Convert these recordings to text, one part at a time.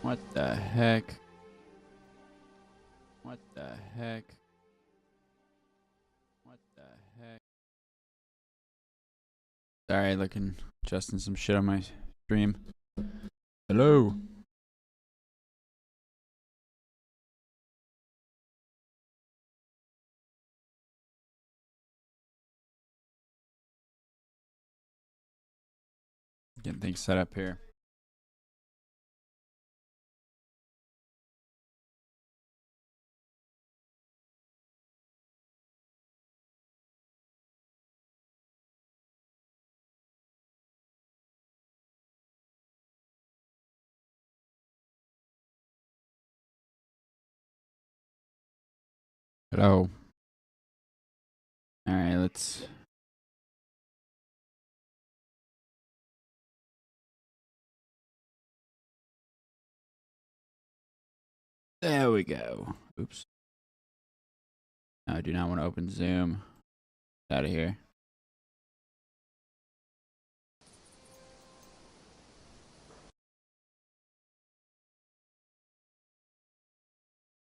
What the heck? What the heck? What the heck? Sorry, adjusting some shit on my stream. Hello. Getting things set up here. Hello. All right, let's. There we go. Oops. No, I do not want to open Zoom. Out of here.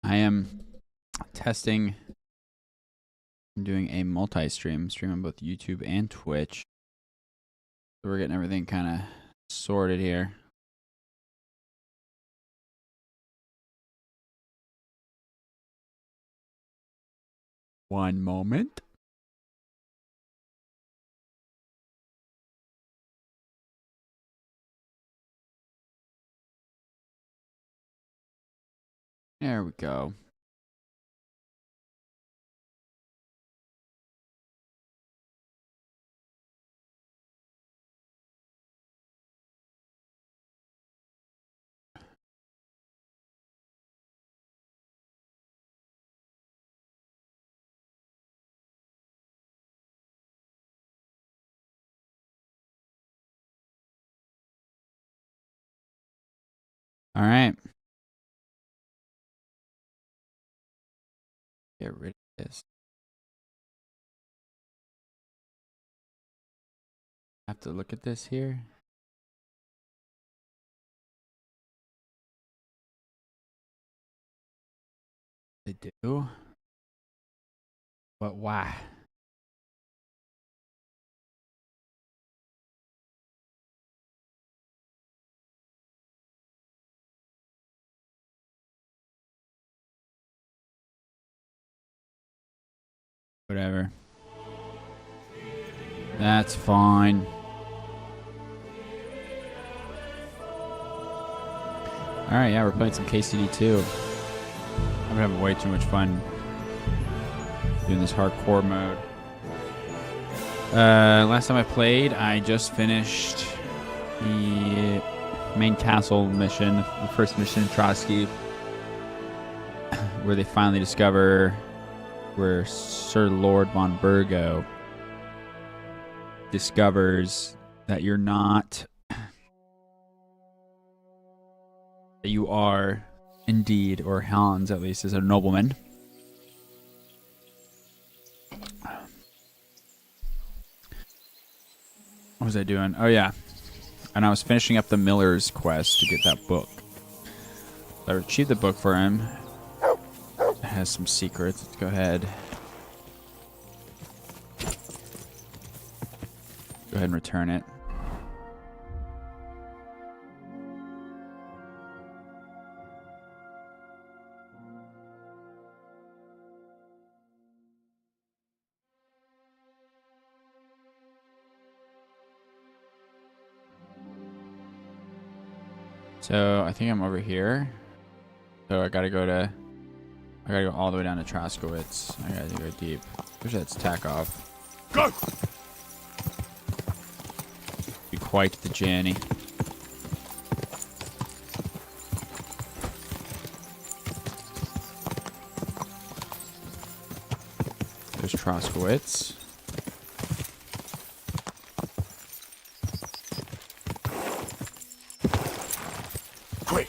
I am testing. I'm doing a multi-stream, on both YouTube and Twitch. So we're getting everything kind of sorted here. One moment. There we go. All right. Get rid of this. Have to look at this here. They do. But why? Whatever. That's fine. Alright, yeah, we're playing some KCD2. I'm having way too much fun doing this hardcore mode. Last time I played, I just finished the main castle mission, the first mission in Trotsky, where they finally discover where Sir Lord von Burgo discovers that you're not, that you are indeed, or Hans at least, is a nobleman. What was I doing? Oh yeah, and I was finishing up the Miller's quest to get that book. I achieved the book for him. It has some secrets. Let's go ahead. Go ahead and return it. So I think I'm over here. So I gotta go all the way down to Troskowitz. I gotta go deep. Wish that's tack off. Go! Be quite the journey. There's Troskowitz. Quick!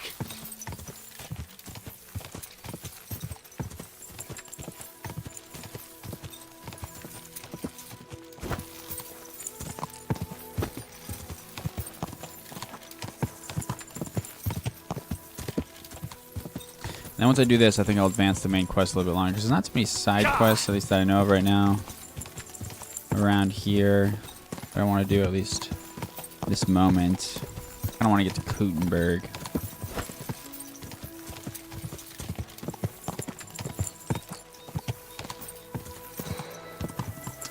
Then once I do this, I think I'll advance the main quest a little bit longer. Because there's not too many side quests, at least that I know of right now. Around here. That I want to do at least this moment. I don't want to get to Kutenberg.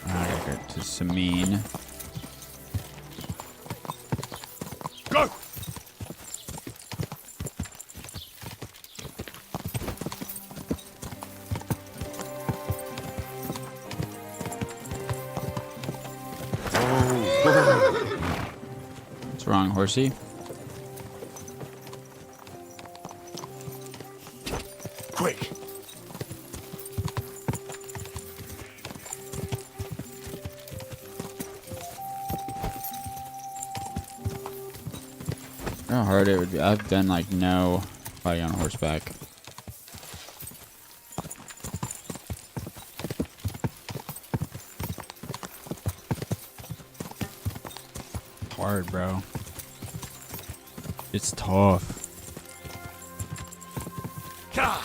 I gotta go to Samine. Go! What's wrong, horsey? Quick! How hard it would be. I've done like no fighting on horseback. Hard, bro. It's tough. Gah!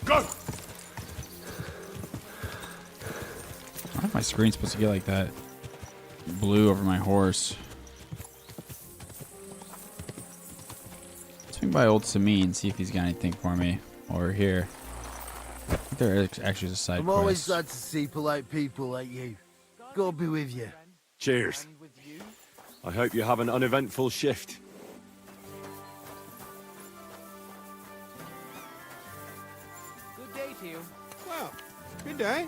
Go! Why is my screen supposed to get like that? Blue over my horse. Swing by old Samine, see if he's got anything for me while we're here. I think there is actually a side I'm quest. always glad to see polite people like you. God be with you. Cheers. I hope you have an uneventful shift. Good day to you. Well, good day.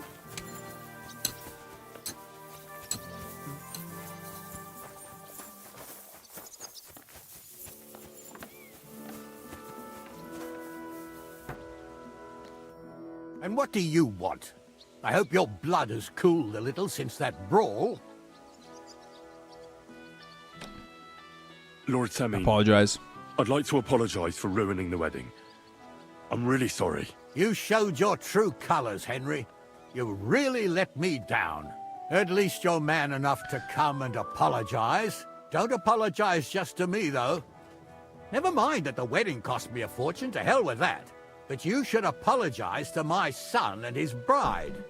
And what do you want? I hope your blood has cooled a little since that brawl. Lord Semi, Apologize. I'd like to apologize for ruining the wedding. I'm really sorry. You showed your true colors, Henry. You really let me down. At least you're man enough to come and apologize. Don't apologize just to me, though. Never mind that the wedding cost me a fortune, to hell with that. But you should apologize to my son and his bride.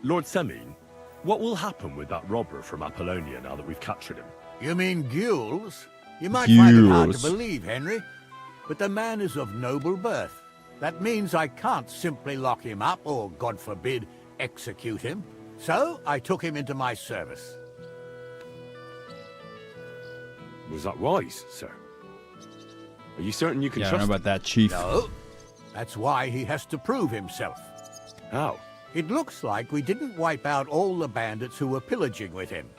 Lord Semin, what will happen with that robber from Apollonia now that we've captured him? You mean Gules? You might find it hard to Gules. believe, Henry, but the man is of noble birth. That means I can't simply lock him up or, God forbid, execute him. So I took him into my service. Was that wise, sir? Are you certain you can Yeah, I don't trust know about that, Chief. No, that's why he has to prove himself. him? How? It looks like we didn't wipe out all the bandits who were pillaging with him.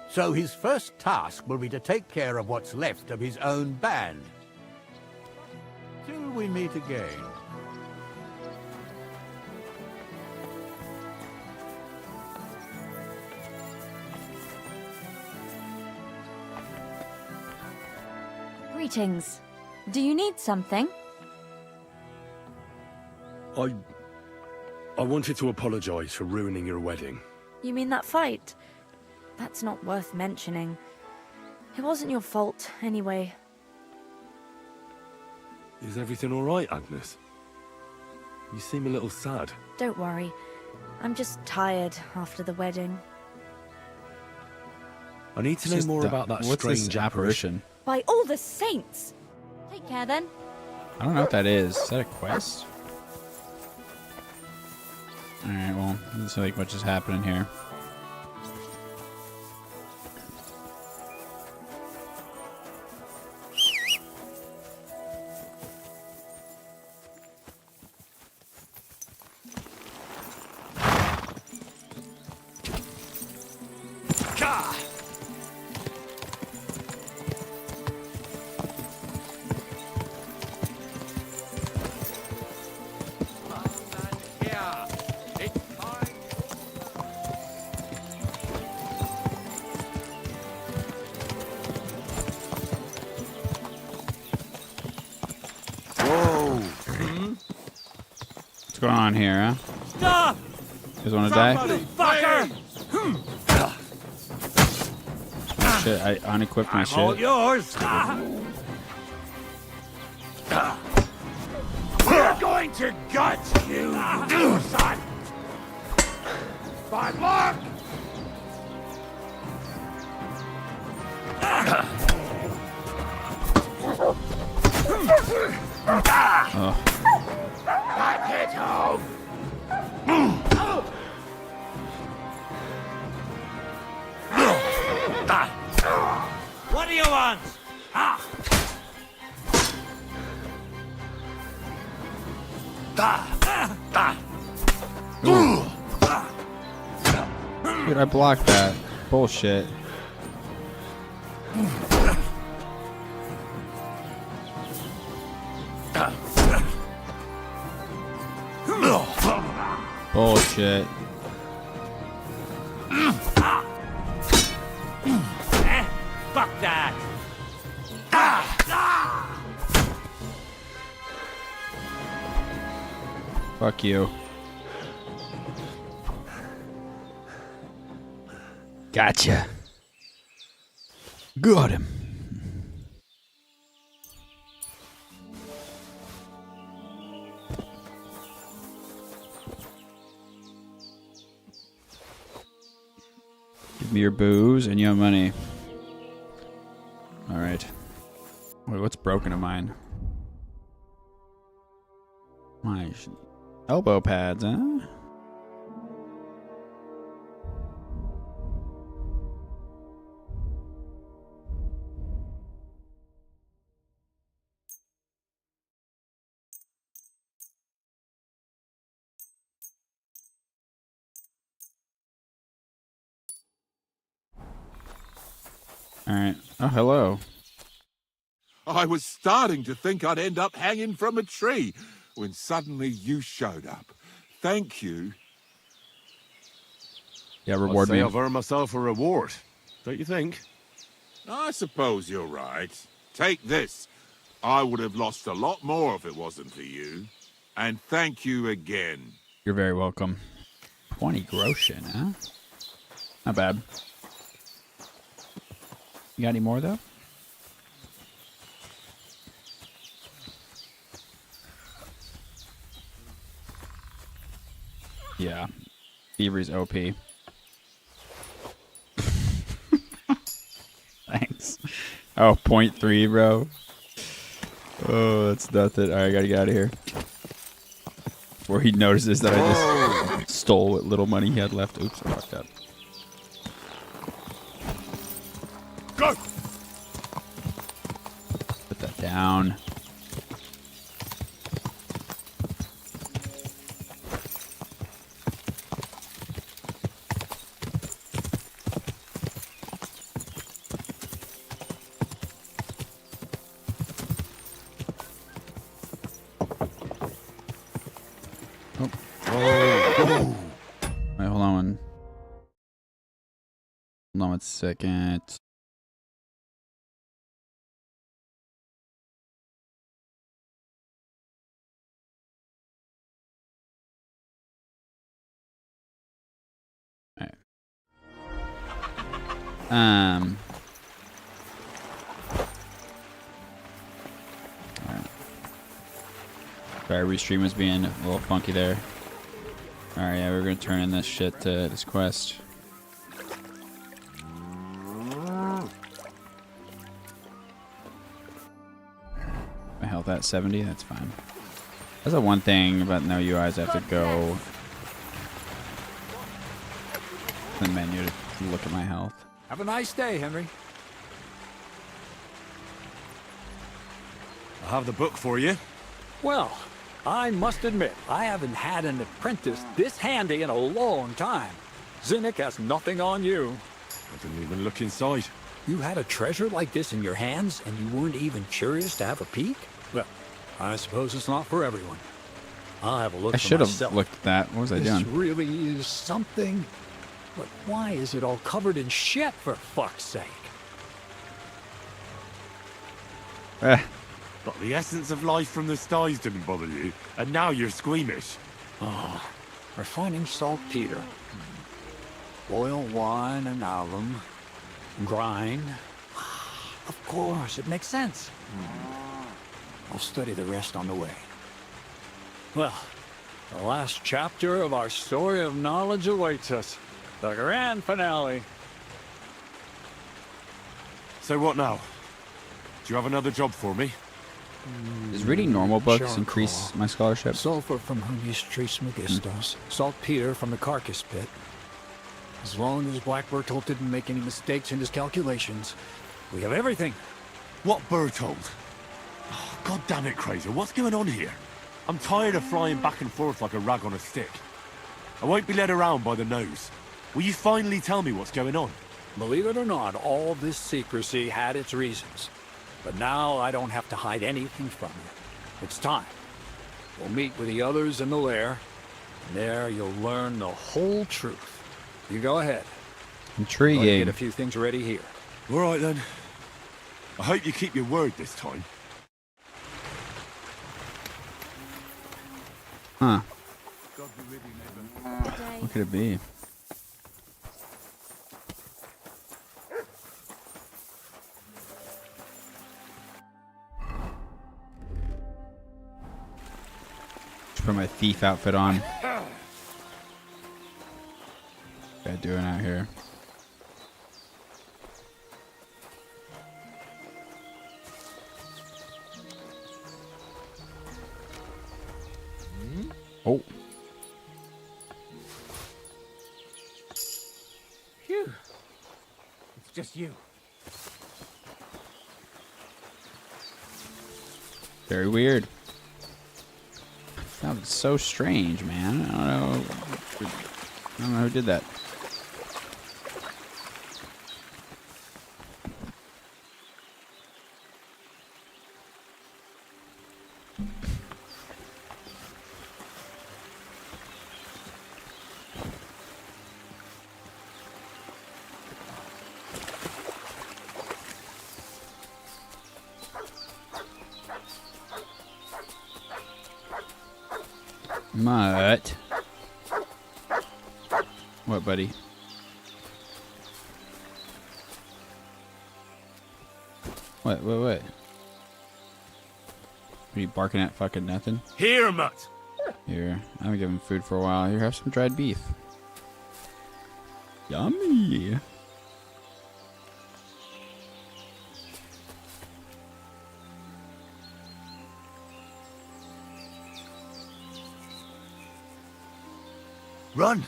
So his first task will be to take care of what's left of his own band. Till we meet again. Greetings. Do you need something? I wanted to apologize for ruining your wedding. You mean that fight? That's not worth mentioning. It wasn't your fault, anyway. Is everything all right, Agnes? You seem a little sad. Don't worry. I'm just tired after the wedding. I need to know more about that What's strange this apparition. apparition? By all the saints! Take care then. I don't know what that is. Is that a quest? Alright, well, doesn't seem like much is happening here. going on here, huh? Stop! You guys want to die? Fucker! Oh, shit, I unequipped my All shit. yours! We're going to gut you, son! By luck! Oh. That hit home! What do you want? Dude, I blocked that. Bullshit. Bullshit. Fuck that! Fuck you. Gotcha. Got him. Give me your booze and your money. All right. Wait, what's broken of mine? My elbow pads, huh? All right. Oh, hello. I was starting to think I'd end up hanging from a tree when suddenly you showed up. Thank you. Yeah, I'd reward say me. I've earned myself a reward. Don't you think? I suppose you're right. Take this. I would have lost a lot more if it wasn't for you. And thank you again. You're very welcome. 20 groschen, huh? Not bad. You got any more, though? Yeah. Thievery's OP. Thanks. Oh, 0.3, bro. Oh, that's nothing. Alright, I gotta get out of here. Before he notices that I just stole what little money he had left. Oops, I fucked up. Go! Put that down. Wait, hold on. Hold on 1 second. Alright. Alright. Sorry, restream was being a little funky there. Alright, yeah, we're gonna turn in this shit to this quest. My health at 70, that's fine. That's the one thing about no UIs, I have to go to the menu to look at my health. Have a nice day, Henry. I have the book for you. Well, I must admit, I haven't had an apprentice this handy in a long time. Zinnik has nothing on you. I didn't even look inside. You had a treasure like this in your hands, and you weren't even curious to have a peek? Well, I suppose it's not for everyone. I'll have a look I for should have myself. looked at that. What was I This doing? really is something. But why is it all covered in shit, for fuck's sake? But the essence of life from the skies didn't bother you, and now you're squeamish. Oh, refining saltpeter. Boil wine and alum. Grind. Of course, it makes sense. I'll study the rest on the way. Well, the last chapter of our story of knowledge awaits us. The grand finale. So what now? Do you have another job for me? Does reading normal books Charcoal. increase my scholarship? Sulfur from Humius Trismegistos. Saltpeter from the carcass pit. As long as Black Bertolt didn't make any mistakes in his calculations, we have everything. What Bertold? Oh, God damn it, Crazer, what's going on here? I'm tired of flying back and forth like a rag on a stick. I won't be led around by the nose. Will you finally tell me what's going on? Believe it or not, all this secrecy had its reasons. But now I don't have to hide anything from you. It's time. We'll meet with the others in the lair. And there you'll learn the whole truth. You go ahead. I'll Intriguing. get a few things ready here. All right, then. I hope you keep your word this time. Huh. Good day. What could it be? Just put my thief outfit on. What am I doing out here? Oh. Phew. It's just you. Very weird. That was so strange, man. I don't know who did that. Mutt. What, buddy? What? What? Are you barking at fucking nothing? Here, Mutt! Here, I haven't given food for a while. Here, have some dried beef. Yummy. Run!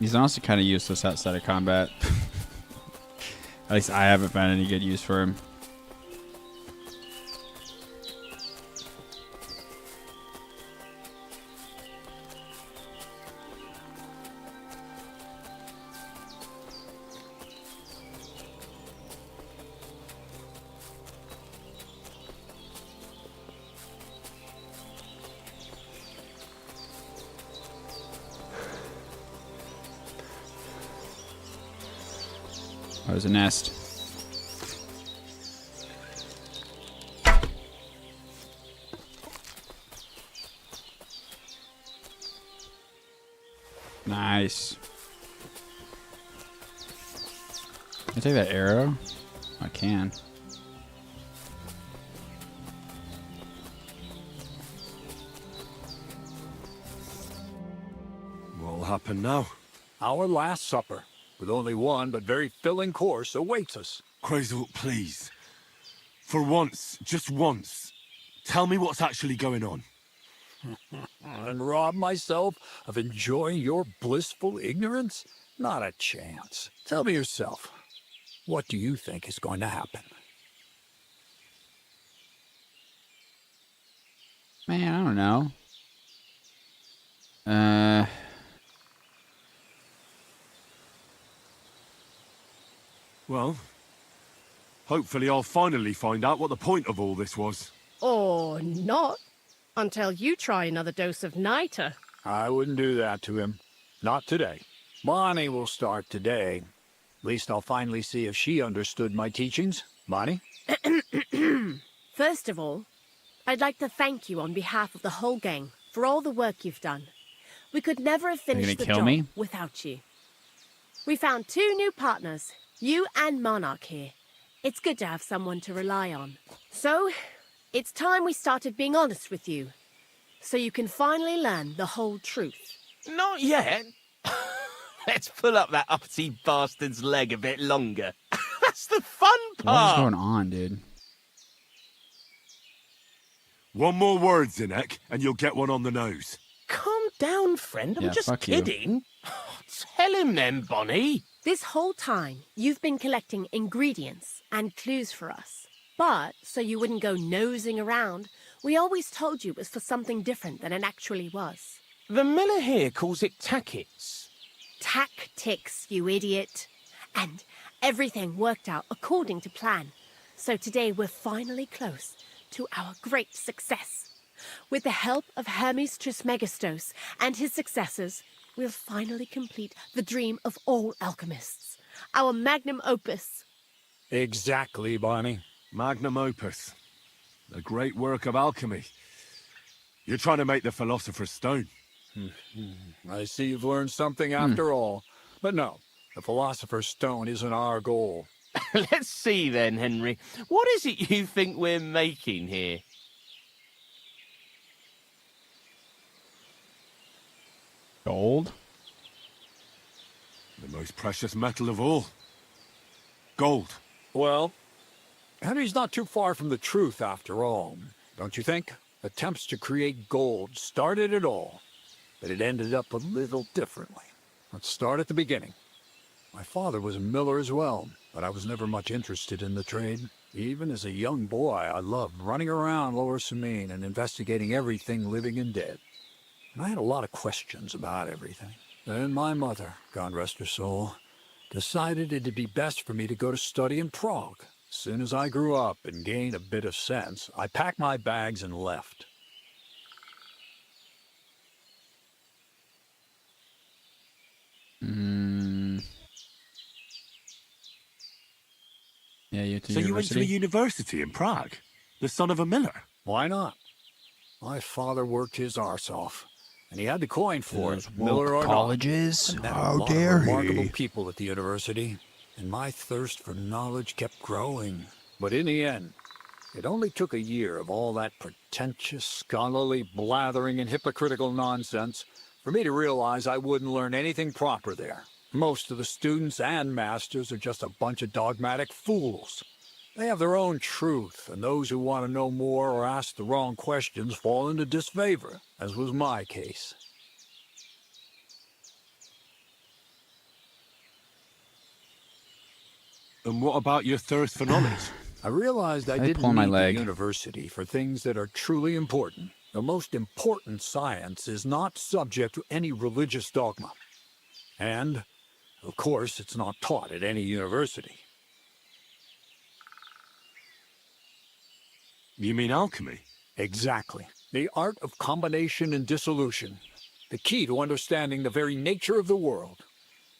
He's honestly kind of useless outside of combat. At least I haven't found any good use for him. Oh, there's a nest. Nice. Can I take that arrow? I can. What'll happen now? Our last supper, with only one but very filling course, awaits us. Crazel, please. For once, just once, tell me what's actually going on. And rob myself of enjoying your blissful ignorance? Not a chance. Tell me yourself, what do you think is going to happen? Man, I don't know. Well, hopefully I'll finally find out what the point of all this was. Or not, until you try another dose of niter. I wouldn't do that to him. Not today. Bonnie will start today. At least I'll finally see if she understood my teachings. Bonnie? First of all, I'd like to thank you on behalf of the whole gang for all the work you've done. We could never have gonna finished the kill job me? without you. We found 2 new partners, you and Monarch here. It's good to have someone to rely on. So, it's time we started being honest with you, so you can finally learn the whole truth. Not yet. Let's pull up that uppity bastard's leg a bit longer. That's the fun What is part. going on, dude? One more word, Zinek, and you'll get one on the nose. Calm down, friend. I'm Yeah, just fuck you. kidding. Tell him then, Bonnie. This whole time, you've been collecting ingredients and clues for us. But, so you wouldn't go nosing around, we always told you it was for something different than it actually was. The miller here calls it tackets. Tactics, you idiot. And everything worked out according to plan. So today we're finally close to our great success. With the help of Hermes Trismegistos and his successors, we'll finally complete the dream of all alchemists. Our magnum opus. Exactly, Bonnie. Magnum opus. A great work of alchemy. You're trying to make the Philosopher's Stone. I see you've learned something after all. But no, the Philosopher's Stone isn't our goal. Let's see then, Henry. What is it you think we're making here? Gold? The most precious metal of all. Gold. Well, Henry's not too far from the truth after all, don't you think? Attempts to create gold started it all, but it ended up a little differently. Let's start at the beginning. My father was a miller as well, but I was never much interested in the trade. Even as a young boy, I loved running around Lower Samine and investigating everything living and dead. And I had a lot of questions about everything. Then my mother, God rest her soul, decided it'd be best for me to go to study in Prague. As soon as I grew up and gained a bit of sense, I packed my bags and left. Yeah, you went to So you went to a university? university in Prague? The son of a miller? Why not? My father worked his arse off, and he had the coin for Those it, miller woke or colleges? not. I met How a lot dare of remarkable he? people at the university, and my thirst for knowledge kept growing. But in the end, it only took a year of all that pretentious, scholarly blathering and hypocritical nonsense for me to realize I wouldn't learn anything proper there. Most of the students and masters are just a bunch of dogmatic fools. They have their own truth, and those who want to know more or ask the wrong questions fall into disfavor, as was my case. And what about your thirst for knowledge? I realized I I didn't pull my need leg. the university for things that are truly important. The most important science is not subject to any religious dogma. And, of course, it's not taught at any university. You mean alchemy? Exactly. The art of combination and dissolution. The key to understanding the very nature of the world.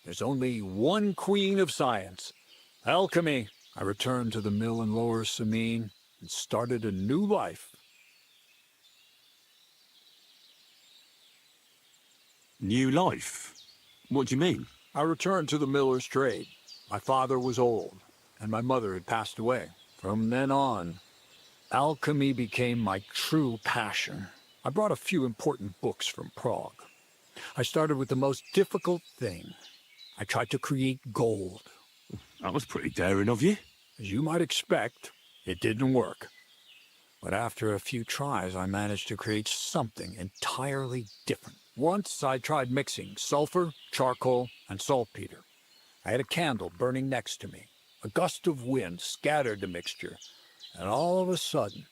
There's only one queen of science. Alchemy. I returned to the mill in Lower Samine and started a new life. New life? What do you mean? I returned to the miller's trade. My father was old, and my mother had passed away. From then on, alchemy became my true passion. I brought a few important books from Prague. I started with the most difficult thing. I tried to create gold. That was pretty daring of you. As you might expect, it didn't work. But after a few tries, I managed to create something entirely different. Once I tried mixing sulfur, charcoal, and saltpeter. I had a candle burning next to me. A gust of wind scattered the mixture, and all of a sudden,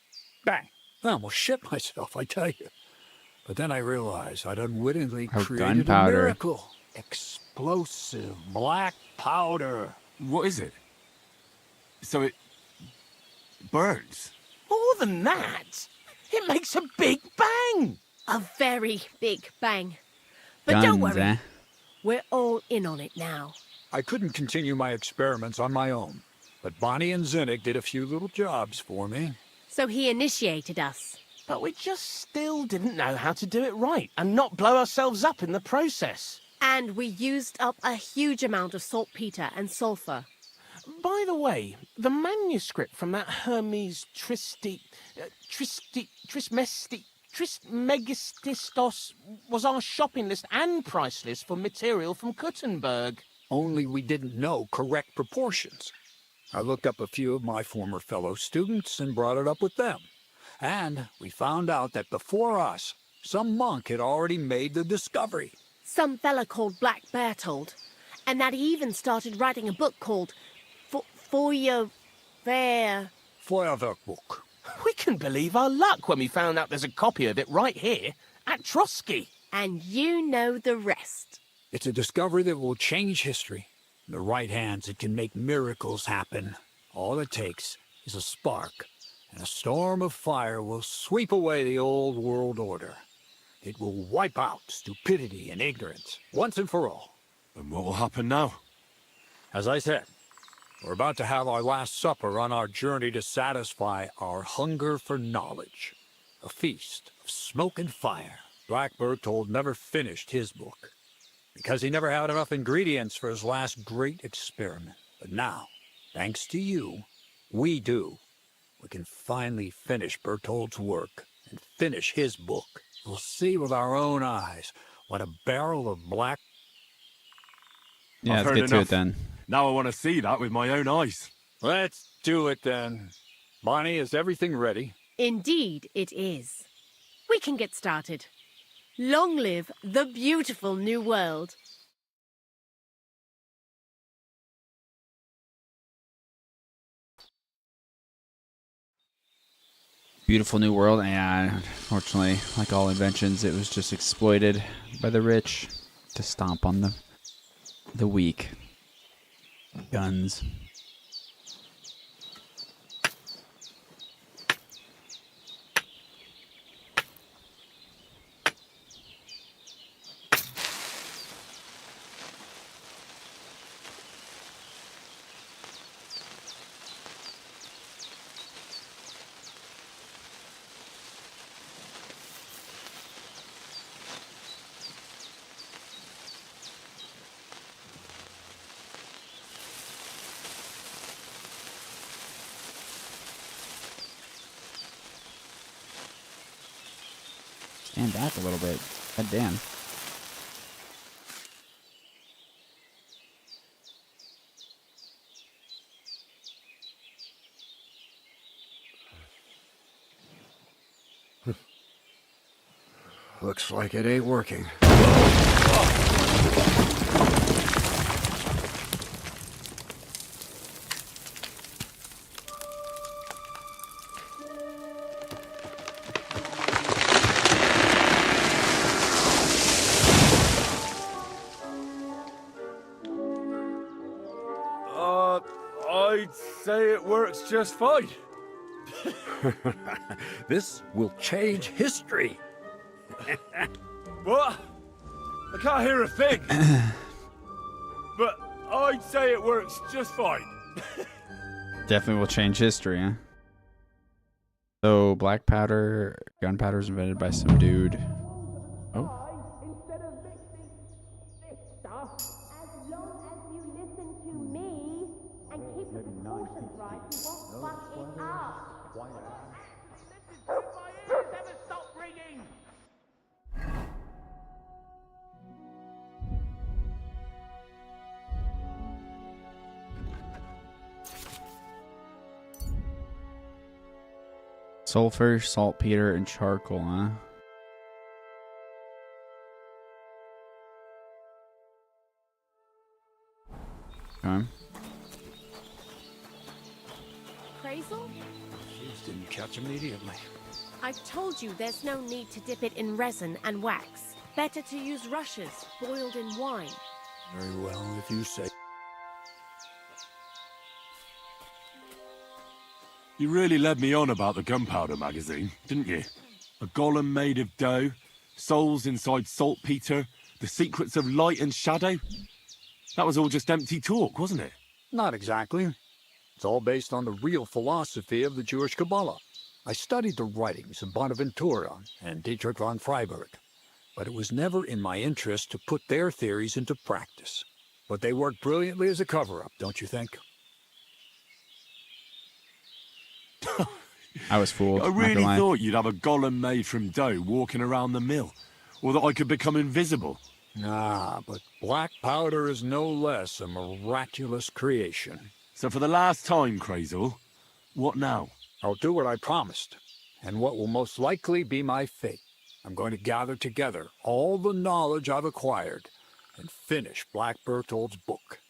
bang! I almost shit myself, I tell you. But then I realized I'd unwittingly Oh, created a gunpowder. miracle. Explosive black powder. What is it? So it burns? More than that, it makes a big bang. A very big bang. But don't Guns, worry, eh? we're all in on it now. I couldn't continue my experiments on my own, but Bonnie and Zinnik did a few little jobs for me. So he initiated us. But we just still didn't know how to do it right and not blow ourselves up in the process. And we used up a huge amount of saltpeter and sulfur. By the way, the manuscript from that Hermes Trismegistos was our shopping list and price list for material from Kuttenberg. Only we didn't know correct proportions. I looked up a few of my former fellow students and brought it up with them. And we found out that before us, some monk had already made the discovery. Some fella called Black Bertold. And that he even started writing a book called Feuerwerkbuch. We couldn't believe our luck when we found out there's a copy of it right here at Trotsky. And you know the rest. It's a discovery that will change history. In the right hands, it can make miracles happen. All it takes is a spark, and a storm of fire will sweep away the old world order. It will wipe out stupidity and ignorance, once and for all. And what will happen now? As I said, we're about to have our last supper on our journey to satisfy our hunger for knowledge. A feast of smoke and fire. Black Bertold never finished his book, because he never had enough ingredients for his last great experiment. But now, thanks to you, we do. We can finally finish Bertold's work and finish his book. We'll see with our own eyes what a barrel of black... Yeah, I've let's heard get to enough. it then. Now I want to see that with my own eyes. Let's do it then. Bonnie, is everything ready? Indeed it is. We can get started. Long live the beautiful new world. Beautiful new world, and unfortunately, like all inventions, it was just exploited by the rich to stomp on the weak. Guns. Stand back a little bit. God damn. Looks like it ain't working. I'd say it works just fine. This will change history. What? I can't hear a thing. But I'd say it works just fine. Definitely will change history, huh? So, black powder, gunpowder is invented by some dude. Oh. Instead of mixing this stuff, as long as you listen to me and keep the proportions right, you won't fuck it up. Listen to my ears, never stop ringing! Sulfur, saltpeter, and charcoal, huh? Okay. Crazel? Fuse didn't catch immediately. I've told you there's no need to dip it in resin and wax. Better to use rushes boiled in wine. Very well, if you say. You really led me on about the gunpowder magazine, didn't you? A golem made of dough, souls inside saltpeter, the secrets of light and shadow. That was all just empty talk, wasn't it? Not exactly. It's all based on the real philosophy of the Jewish Kabbalah. I studied the writings of Bonaventura and Dietrich von Freiberg, but it was never in my interest to put their theories into practice. But they worked brilliantly as a cover-up, don't you think? I was fooled. I not gonna really lie. thought you'd have a golem made from dough walking around the mill, or that I could become invisible. Nah, but black powder is no less a miraculous creation. So for the last time, Crazel, what now? I'll do what I promised, and what will most likely be my fate. I'm going to gather together all the knowledge I've acquired and finish Black Berthold's book.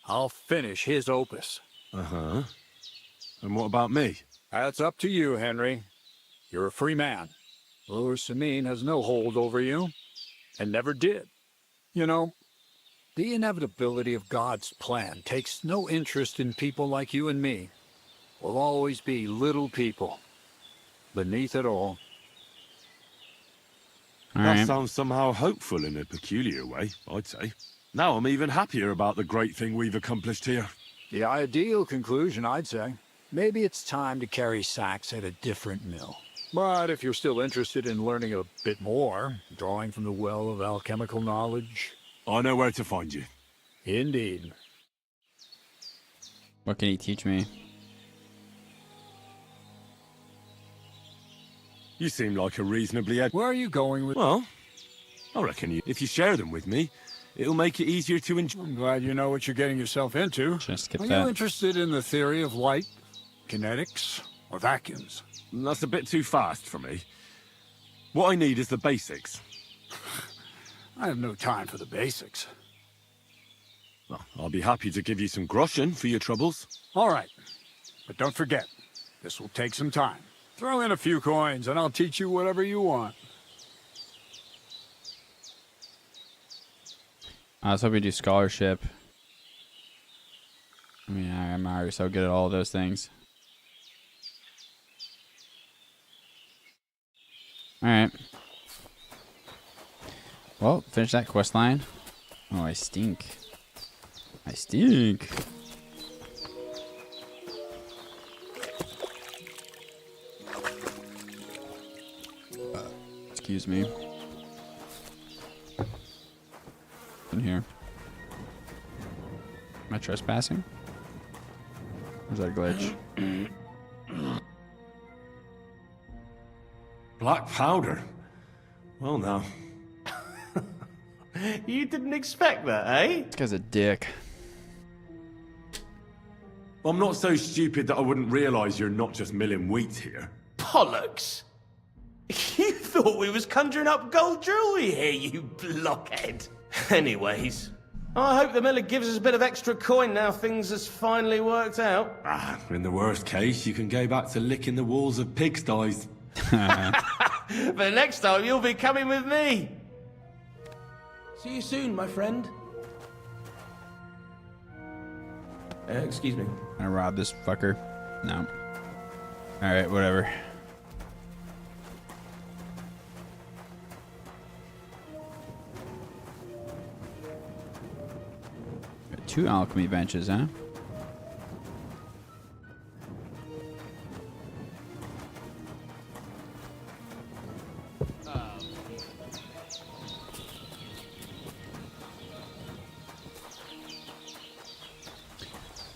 I'll finish his opus. Uh-huh. And what about me? That's up to you, Henry. You're a free man. Lord Samin has no hold over you, and never did. You know, the inevitability of God's plan takes no interest in people like you and me. We'll always be little people, beneath it all. All That right. sounds somehow hopeful in a peculiar way, I'd say. Now I'm even happier about the great thing we've accomplished here. The ideal conclusion, I'd say. Maybe it's time to carry sacks at a different mill. But if you're still interested in learning a bit more, drawing from the well of alchemical knowledge... I know where to find you. Indeed. What can he teach me? You seem like a reasonably... Where are you going with... Well, I reckon if you share them with me, it'll make it easier to enjoy. I'm glad you know what you're getting yourself into. Just skip Are that. you interested in the theory of light, kinetics, or vacuums? That's a bit too fast for me. What I need is the basics. I have no time for the basics. Well, I'll be happy to give you some groschen for your troubles. All right. But don't forget, this will take some time. Throw in a few coins and I'll teach you whatever you want. I was hoping to do scholarship. I mean, I'm already so good at all of those things. Alright. Well, finish that quest line. Oh, I stink. I stink. Excuse me. In here. Am I trespassing? Or is that a glitch? Black powder? Well, now. You didn't expect that, eh? This guy's a dick. I'm not so stupid that I wouldn't realise you're not just milling wheat here. Bollocks! You thought we was conjuring up gold jewelry here, you blockhead. Anyways, I hope the miller gives us a bit of extra coin now things has finally worked out. Ah, in the worst case, you can go back to licking the walls of pigsties. But next time you'll be coming with me. See you soon, my friend. Excuse me. Can I rob this fucker? No. Alright, whatever. Got 2 alchemy benches, huh?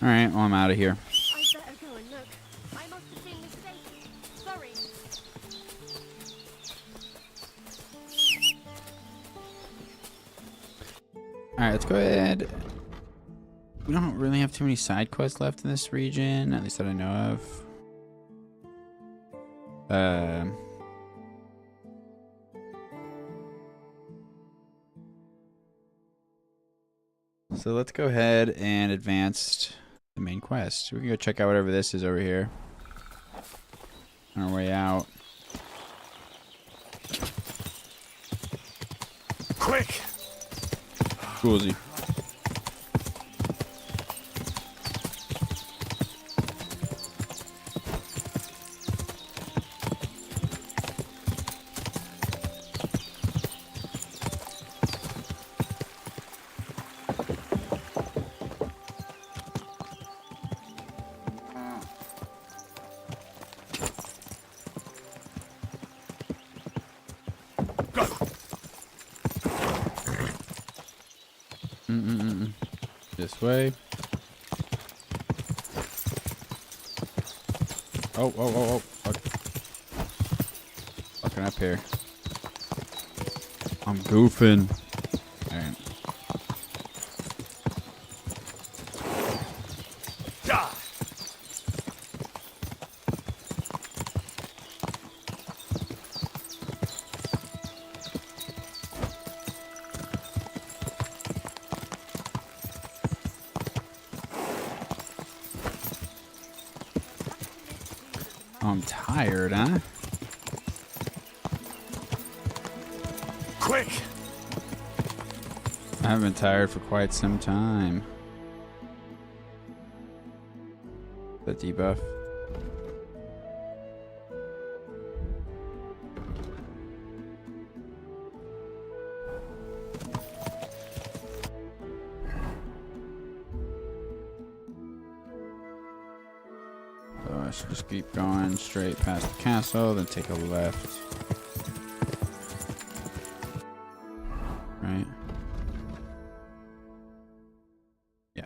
Alright, well, I'm out of here. I better go and look. I must have been mistaken. Sorry. Alright, let's go ahead. We don't really have too many side quests left in this region, at least that I know of. So let's go ahead and advance the main quest. We can go check out whatever this is over here. On our way out. Quick! Coolsy. This way. Oh. Fucking up here. I'm goofing. Alright. I'm tired, huh? Quick! I haven't been tired for quite some time. The debuff. So I should just keep going straight past the castle, then take a left. Right? Yeah.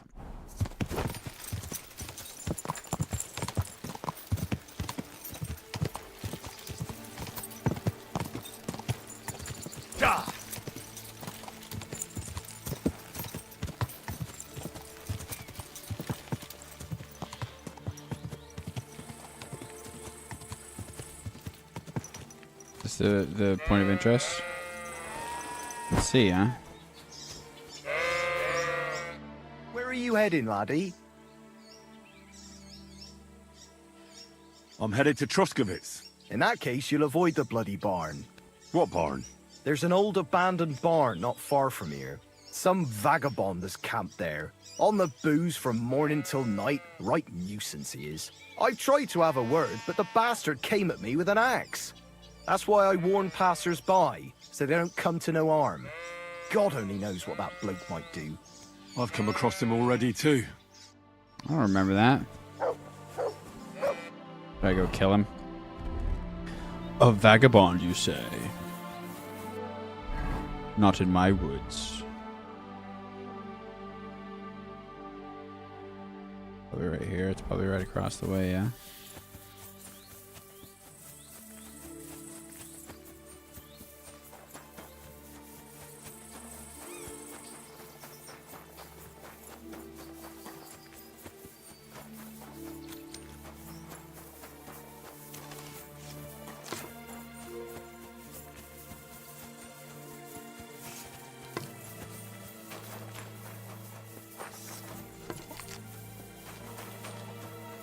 Is the point of interest? Let's see, huh? Where are you heading, laddie? I'm headed to Truskovitz. In that case, you'll avoid the bloody barn. What barn? There's an old abandoned barn not far from here. Some vagabond has camped there. On the booze from morning till night. Right nuisance he is. I tried to have a word, but the bastard came at me with an axe. That's why I warn passers-by, so they don't come to no harm. God only knows what that bloke might do. I've come across him already too. I don't remember that. Should I go kill him? A vagabond, you say? Not in my woods. Probably right here. It's probably right across the way, yeah?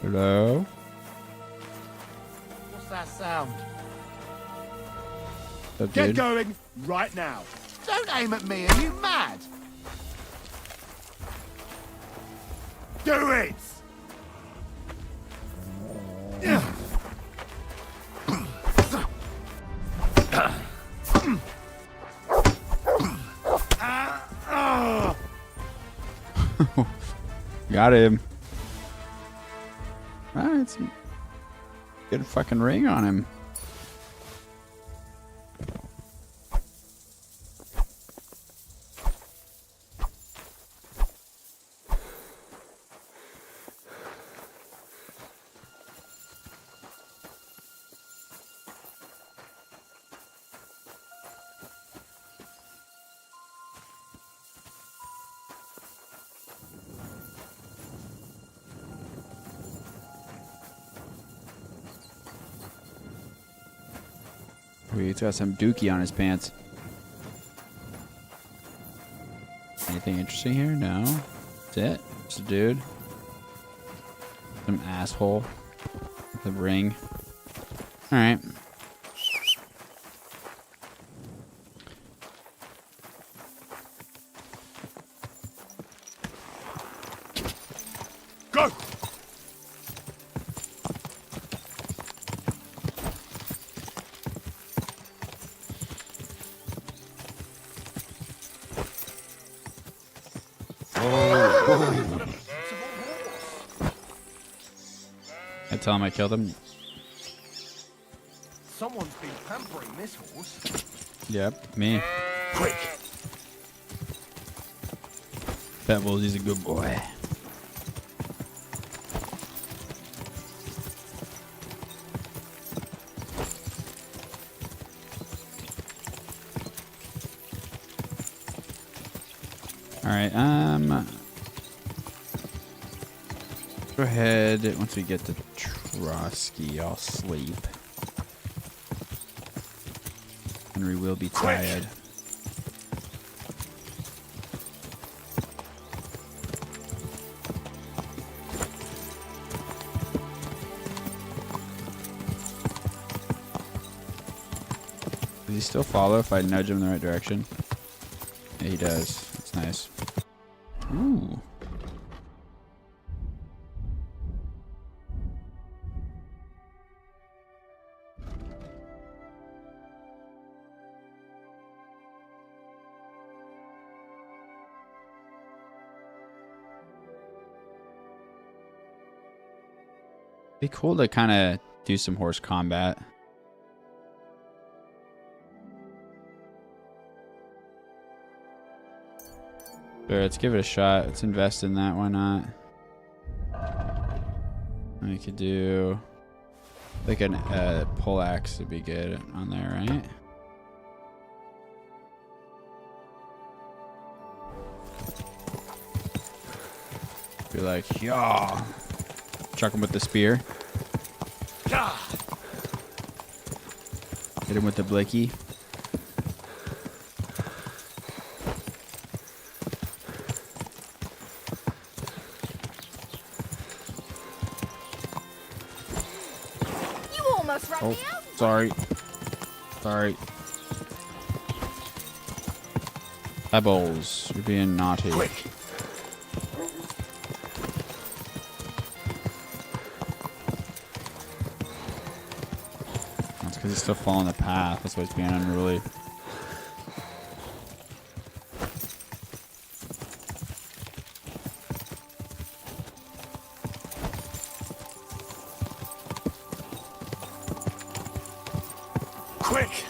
Hello? What's that sound? That Get dude? going right now. Don't aim at me, are you mad? Do it! Got him. Ah, it's a good fucking ring on him. He's got some dookie on his pants. Anything interesting here? No. That's it. Just a dude. Some asshole. With a ring. Alright. Go! I tell him I killed him. Someone's been pampering this horse. Yep, me. Quick! Pebbles, he's a good boy. Alright, go ahead, once we get to Trotsky, I'll sleep. Henry will be tired. Does he still follow if I nudge him in the right direction? Yeah, he does. That's nice. Ooh. Be cool to kind of do some horse combat. But let's give it a shot. Let's invest in that. Why not? We could do like a pole axe would be good on there, right? Be like, yeah. Chuck him with the spear. Hit him with the blicky. Oh, sorry. Sorry. Pebbles, you're being naughty. Quick. That's because he's still following the path. That's why he's being unruly. Quick!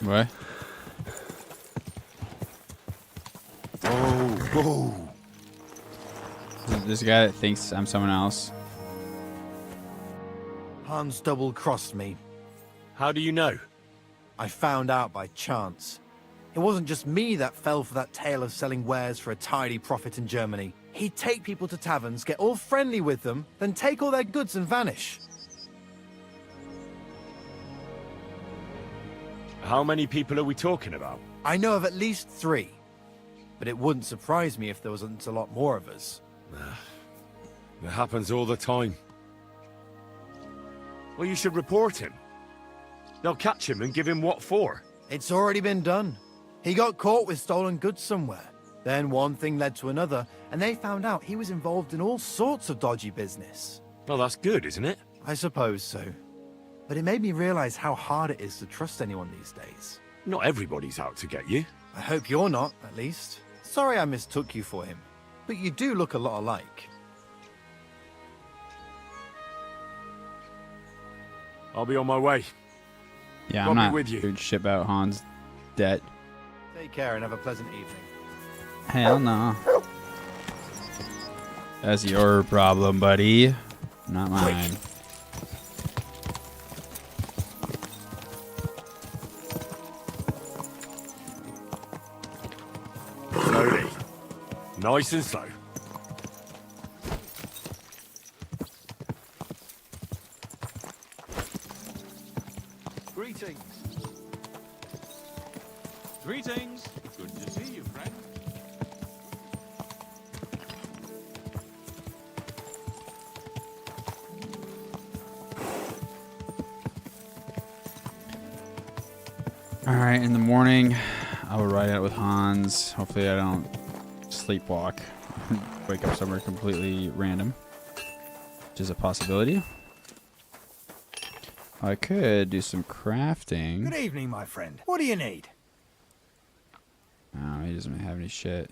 What? Whoa. This guy that thinks I'm someone else. Hans double-crossed me. How do you know? I found out by chance. It wasn't just me that fell for that tale of selling wares for a tidy profit in Germany. He'd take people to taverns, get all friendly with them, then take all their goods and vanish. How many people are we talking about? I know of at least 3. But it wouldn't surprise me if there wasn't a lot more of us. It happens all the time. Well, you should report him. They'll catch him and give him what for. It's already been done. He got caught with stolen goods somewhere. Then one thing led to another, and they found out he was involved in all sorts of dodgy business. Well, that's good, isn't it? I suppose so. But it made me realize how hard it is to trust anyone these days. Not everybody's out to get you. I hope you're not, at least. Sorry I mistook you for him. But you do look a lot alike. I'll be on my way. Yeah, I'll I'm be not with you. doing shit about Hans' debt. Take care and have a pleasant evening. Hell no. That's your problem, buddy. Not mine. Slowly. Nice and slow. Greetings. Greetings. Good to see you, friend. Alright, in the morning, I will ride out with Hans. Hopefully I don't sleepwalk. Wake up somewhere completely random. Which is a possibility. I could do some crafting. Good evening, my friend. What do you need? Oh, he doesn't have any shit.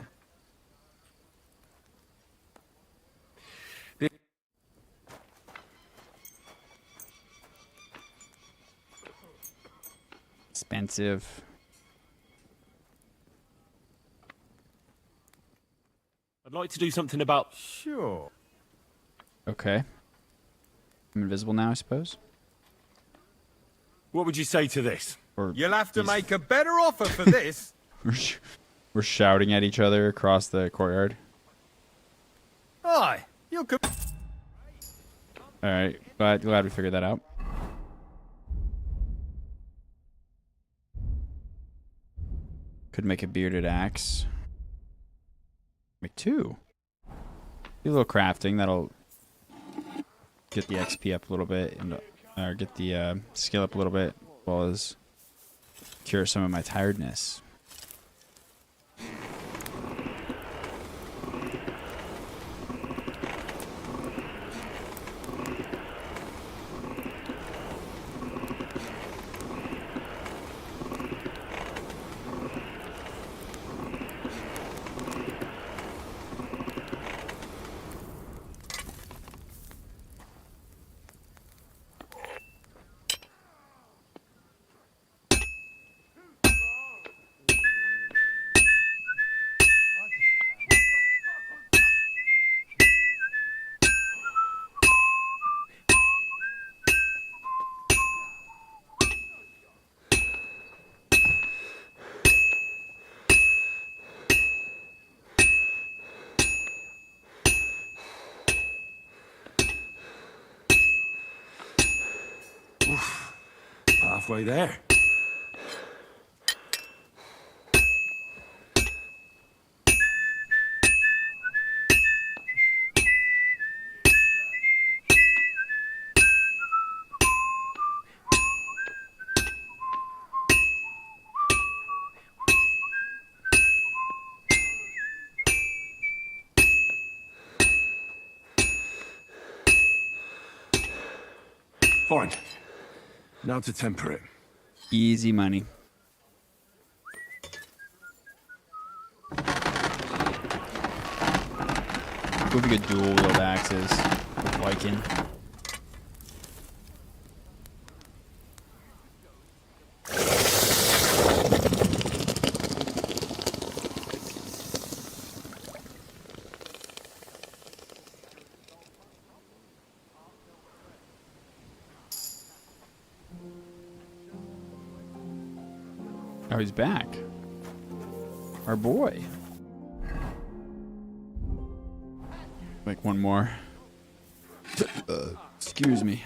Expensive. I'd like to do something about... Sure. Okay. I'm invisible now, I suppose. What would you say to this? Or You'll have to make a better offer for this. we're shouting at each other across the courtyard. Aye, you could. All right, glad we figured that out. Could make a bearded axe. Make 2. Do a little crafting. That'll get the XP up a little bit, and or get the skill up a little bit, as well as cure some of my tiredness. Halfway there. Fine. Now to temper it. Easy money. Cool if you could dual wield axes with Viking. Oh, he's back. Our boy. Make one more. Excuse me.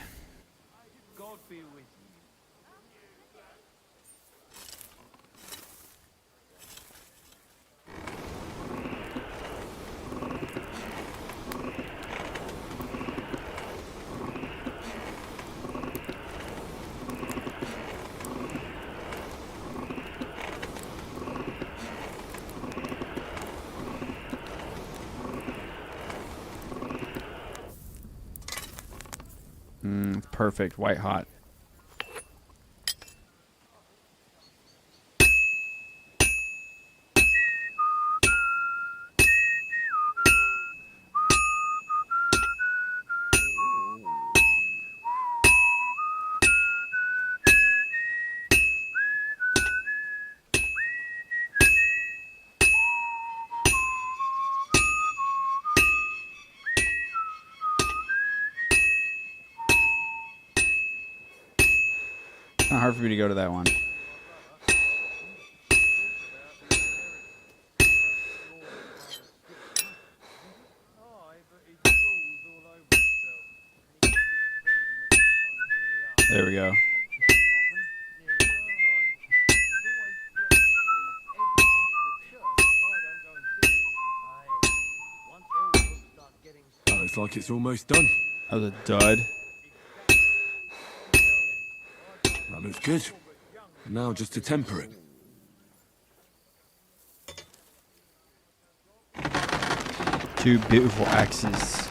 Perfect. White hot. Kind of hard for me to go to that one. There we go. Looks like it's almost done. That was a dud. That looks good. Now just to temper it. Two beautiful axes.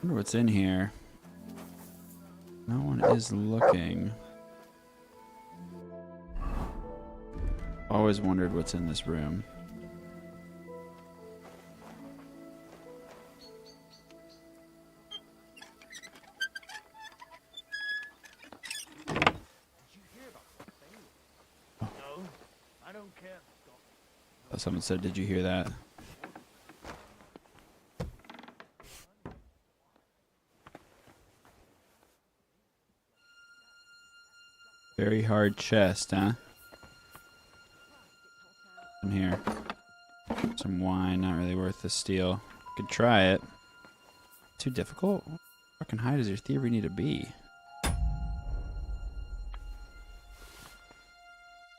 Wonder what's in here. No one is looking. Always wondered what's in this room. Oh, someone said, "Did you hear that?" Very hard chest, huh? In here. Some wine, not really worth the steal. Could try it. Too difficult? What fucking high does your thievery need to be?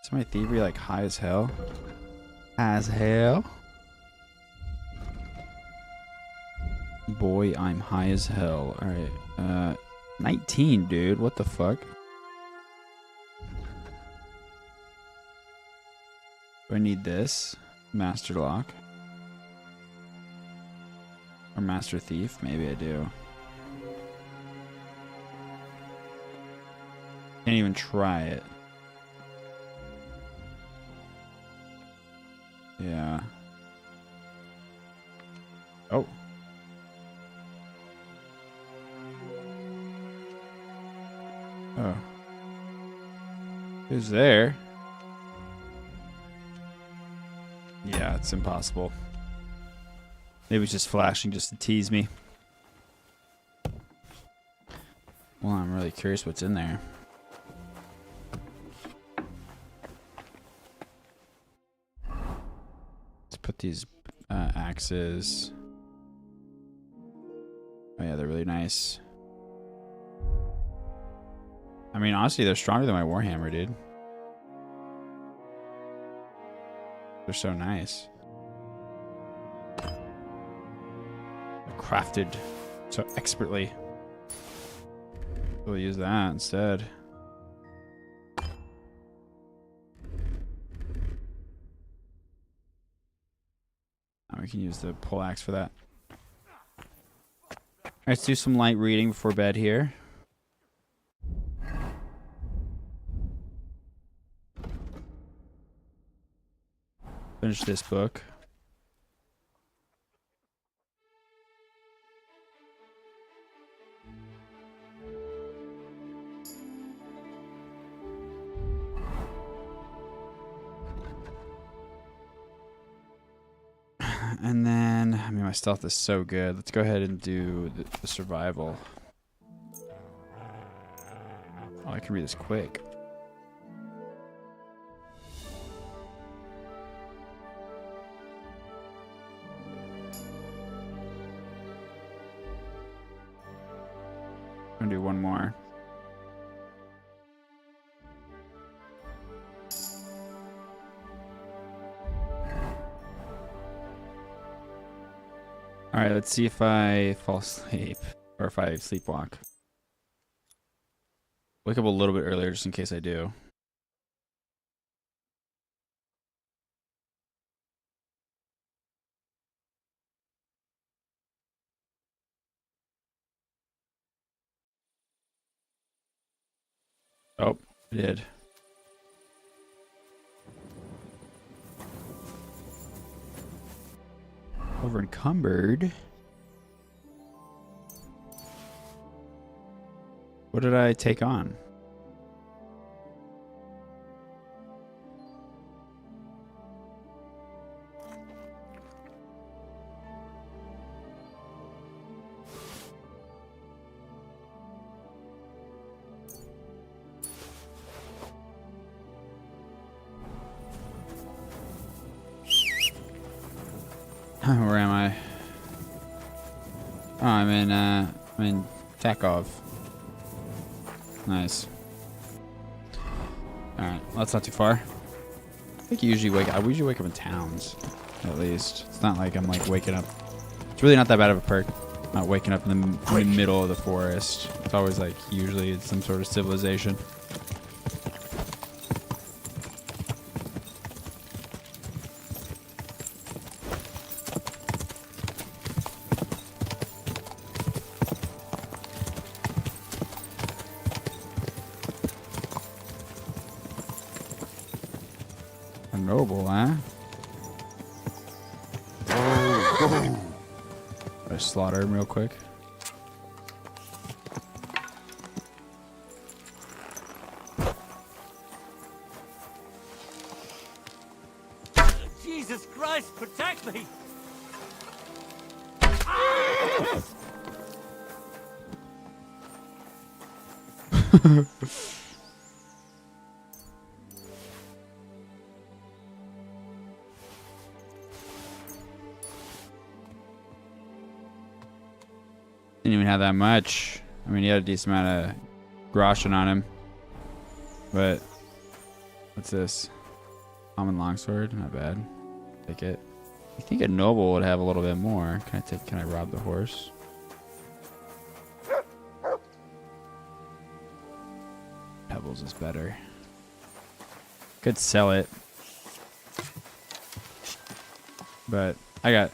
Is my thievery like high as hell? As hell? Boy, I'm high as hell. Alright, 19, dude. What the fuck? Do I need this? Master lock? Or master thief? Maybe I do. Can't even try it. Yeah. Oh. Oh. Who's there? Yeah, it's impossible. Maybe it's just flashing just to tease me. Well, I'm really curious what's in there. Let's put these axes. Oh yeah, they're really nice. I mean, honestly, they're stronger than my Warhammer, dude. They're so nice. They're crafted so expertly. We'll use that instead. Now we can use the pole axe for that. Alright, let's do some light reading before bed here. Finish this book. And then, I mean, my stealth is so good. Let's go ahead and do the survival. Oh, I can read this quick. I'm gonna do one more. All right, let's see if I fall asleep or if I sleepwalk. Wake up a little bit earlier just in case I do. Oh, I did. Over encumbered. What did I take on? Where am I? Oh, I'm in Takov. Nice. Alright, well, that's not too far. I think you usually I usually wake up in towns, at least. It's not like I'm like waking up. It's really not that bad of a perk. Not waking up in the middle of the forest. It's always like, usually it's some sort of civilization. A noble, huh? I slaughter him real quick. Jesus Christ, protect me! Didn't even have that much. I mean, he had a decent amount of groschen on him. But what's this? Common longsword, not bad. Take it. I think a noble would have a little bit more. Can I rob the horse? Pebbles is better. Could sell it. But I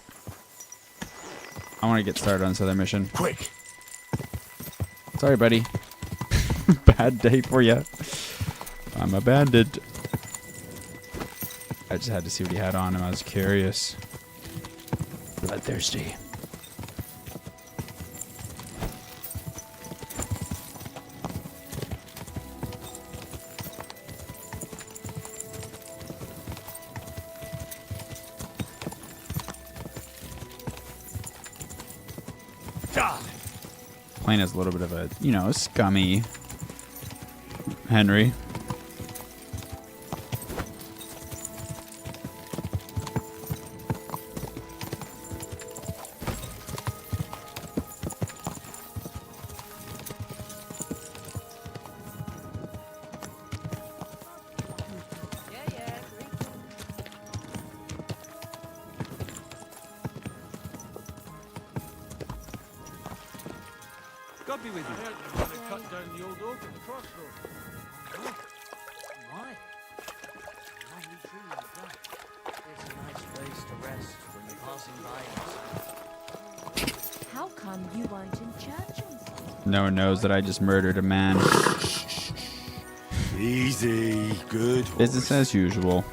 want to get started on this other mission. Quick! Sorry, buddy. Bad day for you. I'm a bandit. I just had to see what he had on him. I was curious. Bloodthirsty. Plain has a little bit of a, you know, scummy Henry. God be with you. They cut down the old oak at the crossroads. Why? Lovely tree like that. It's a nice place to rest when you're passing by. How come you weren't in church on Sunday? No one knows that I just murdered a man. Easy. Good horse. Business as usual.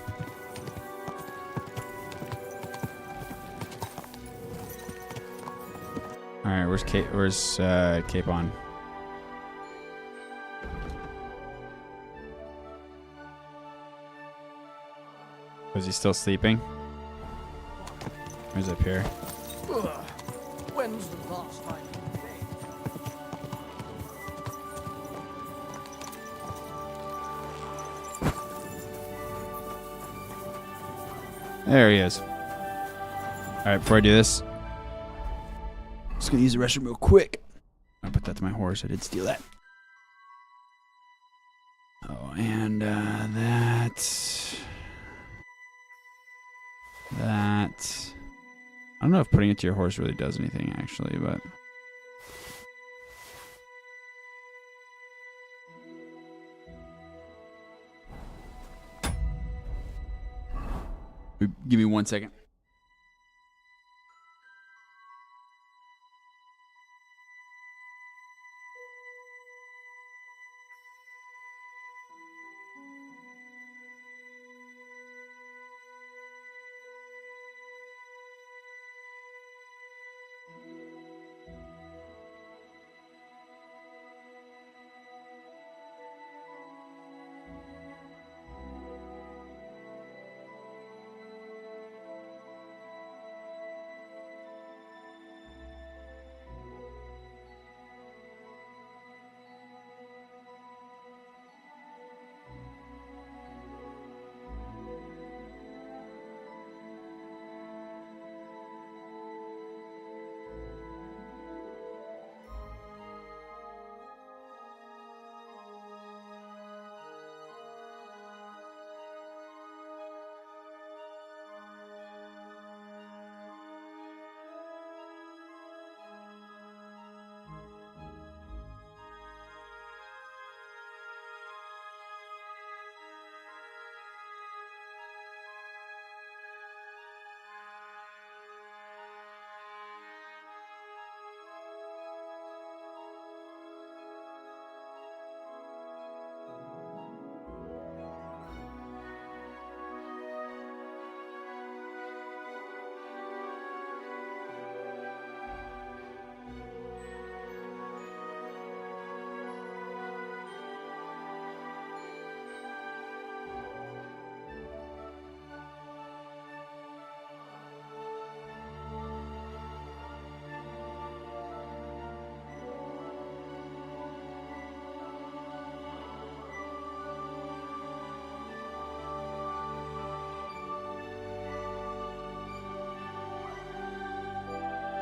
Alright, where's Capon? Was he still sleeping? Or is it up here? When's the last time you played? There he is. Alright, before I do this, just gonna use the restroom real quick. I'll put that to my horse. I did steal that. Oh, and that. I don't know if putting it to your horse really does anything, actually, but. Give me 1 second.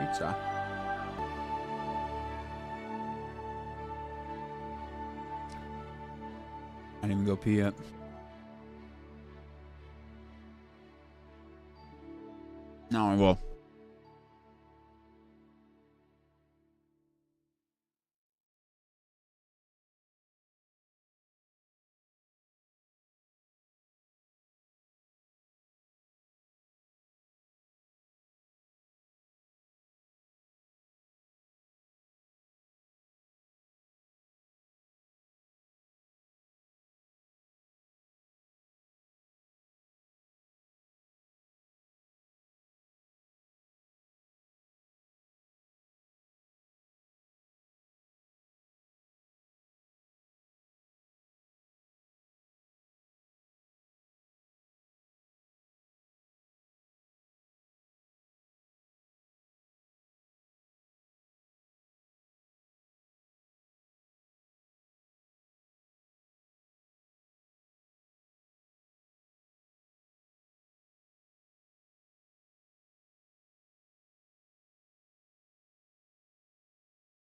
pizza. I didn't even go pee yet. No, I will.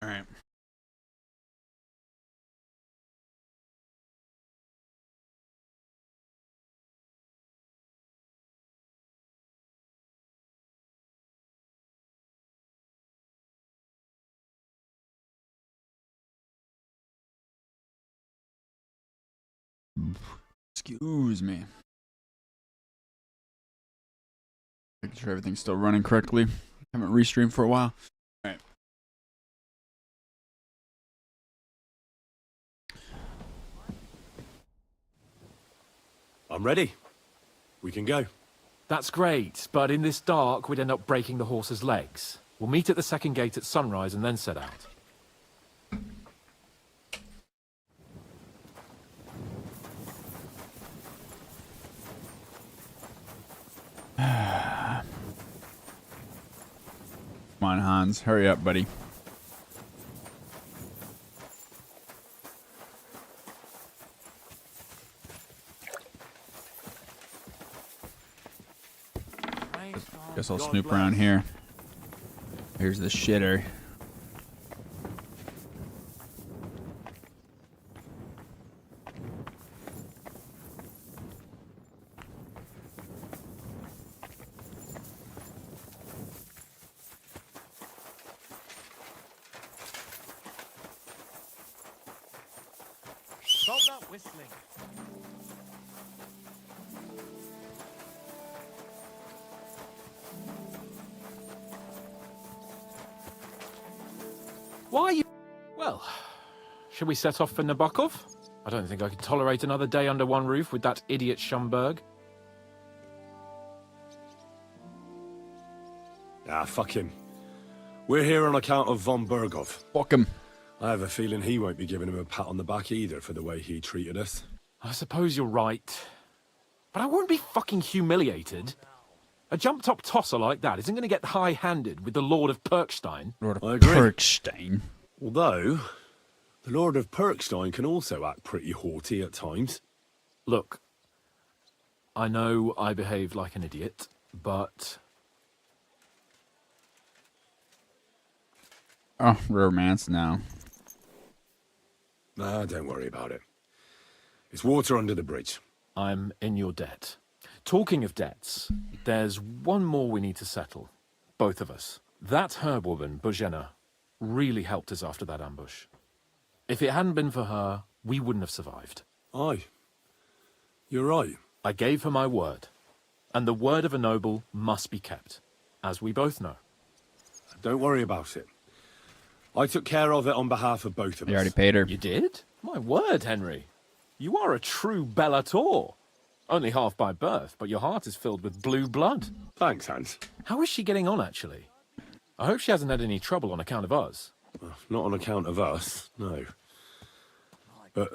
All right. Excuse me. Making sure everything's still running correctly. Haven't restreamed for a while. All right. I'm ready. We can go. That's great, but in this dark, we'd end up breaking the horse's legs. We'll meet at the second gate at sunrise and then set out. Come on, Hans. Hurry up, buddy. Guess I'll snoop around here. Here's the shitter. Stop that whistling. Why are you... Well, should we set off for Nabokov? I don't think I could tolerate another day under one roof with that idiot Schumberg. Ah, fuck him. We're here on account of von Bergov. Fuck him. I have a feeling he won't be giving him a pat on the back either for the way he treated us. I suppose you're right. But I won't be fucking humiliated. A jump-top tosser like that isn't going to get high-handed with the Lord of Perkstein. Lord of I agree. Perkstein. Although, the Lord of Perkstein can also act pretty haughty at times. Look, I know I behaved like an idiot, but... Oh, romance now. Nah, don't worry about it. It's water under the bridge. I'm in your debt. Talking of debts, there's one more we need to settle. Both of us. That herb-woman, Bozhena, really helped us after that ambush. If it hadn't been for her, we wouldn't have survived. Aye. You're right. I gave her my word. And the word of a noble must be kept, as we both know. Don't worry about it. I took care of it on behalf of both of us. You already paid her. You did? My word, Henry. You are a true bellator. Only half by birth, but your heart is filled with blue blood. Thanks, Hans. How is she getting on, actually? I hope she hasn't had any trouble on account of us. Well, not on account of us, no. But...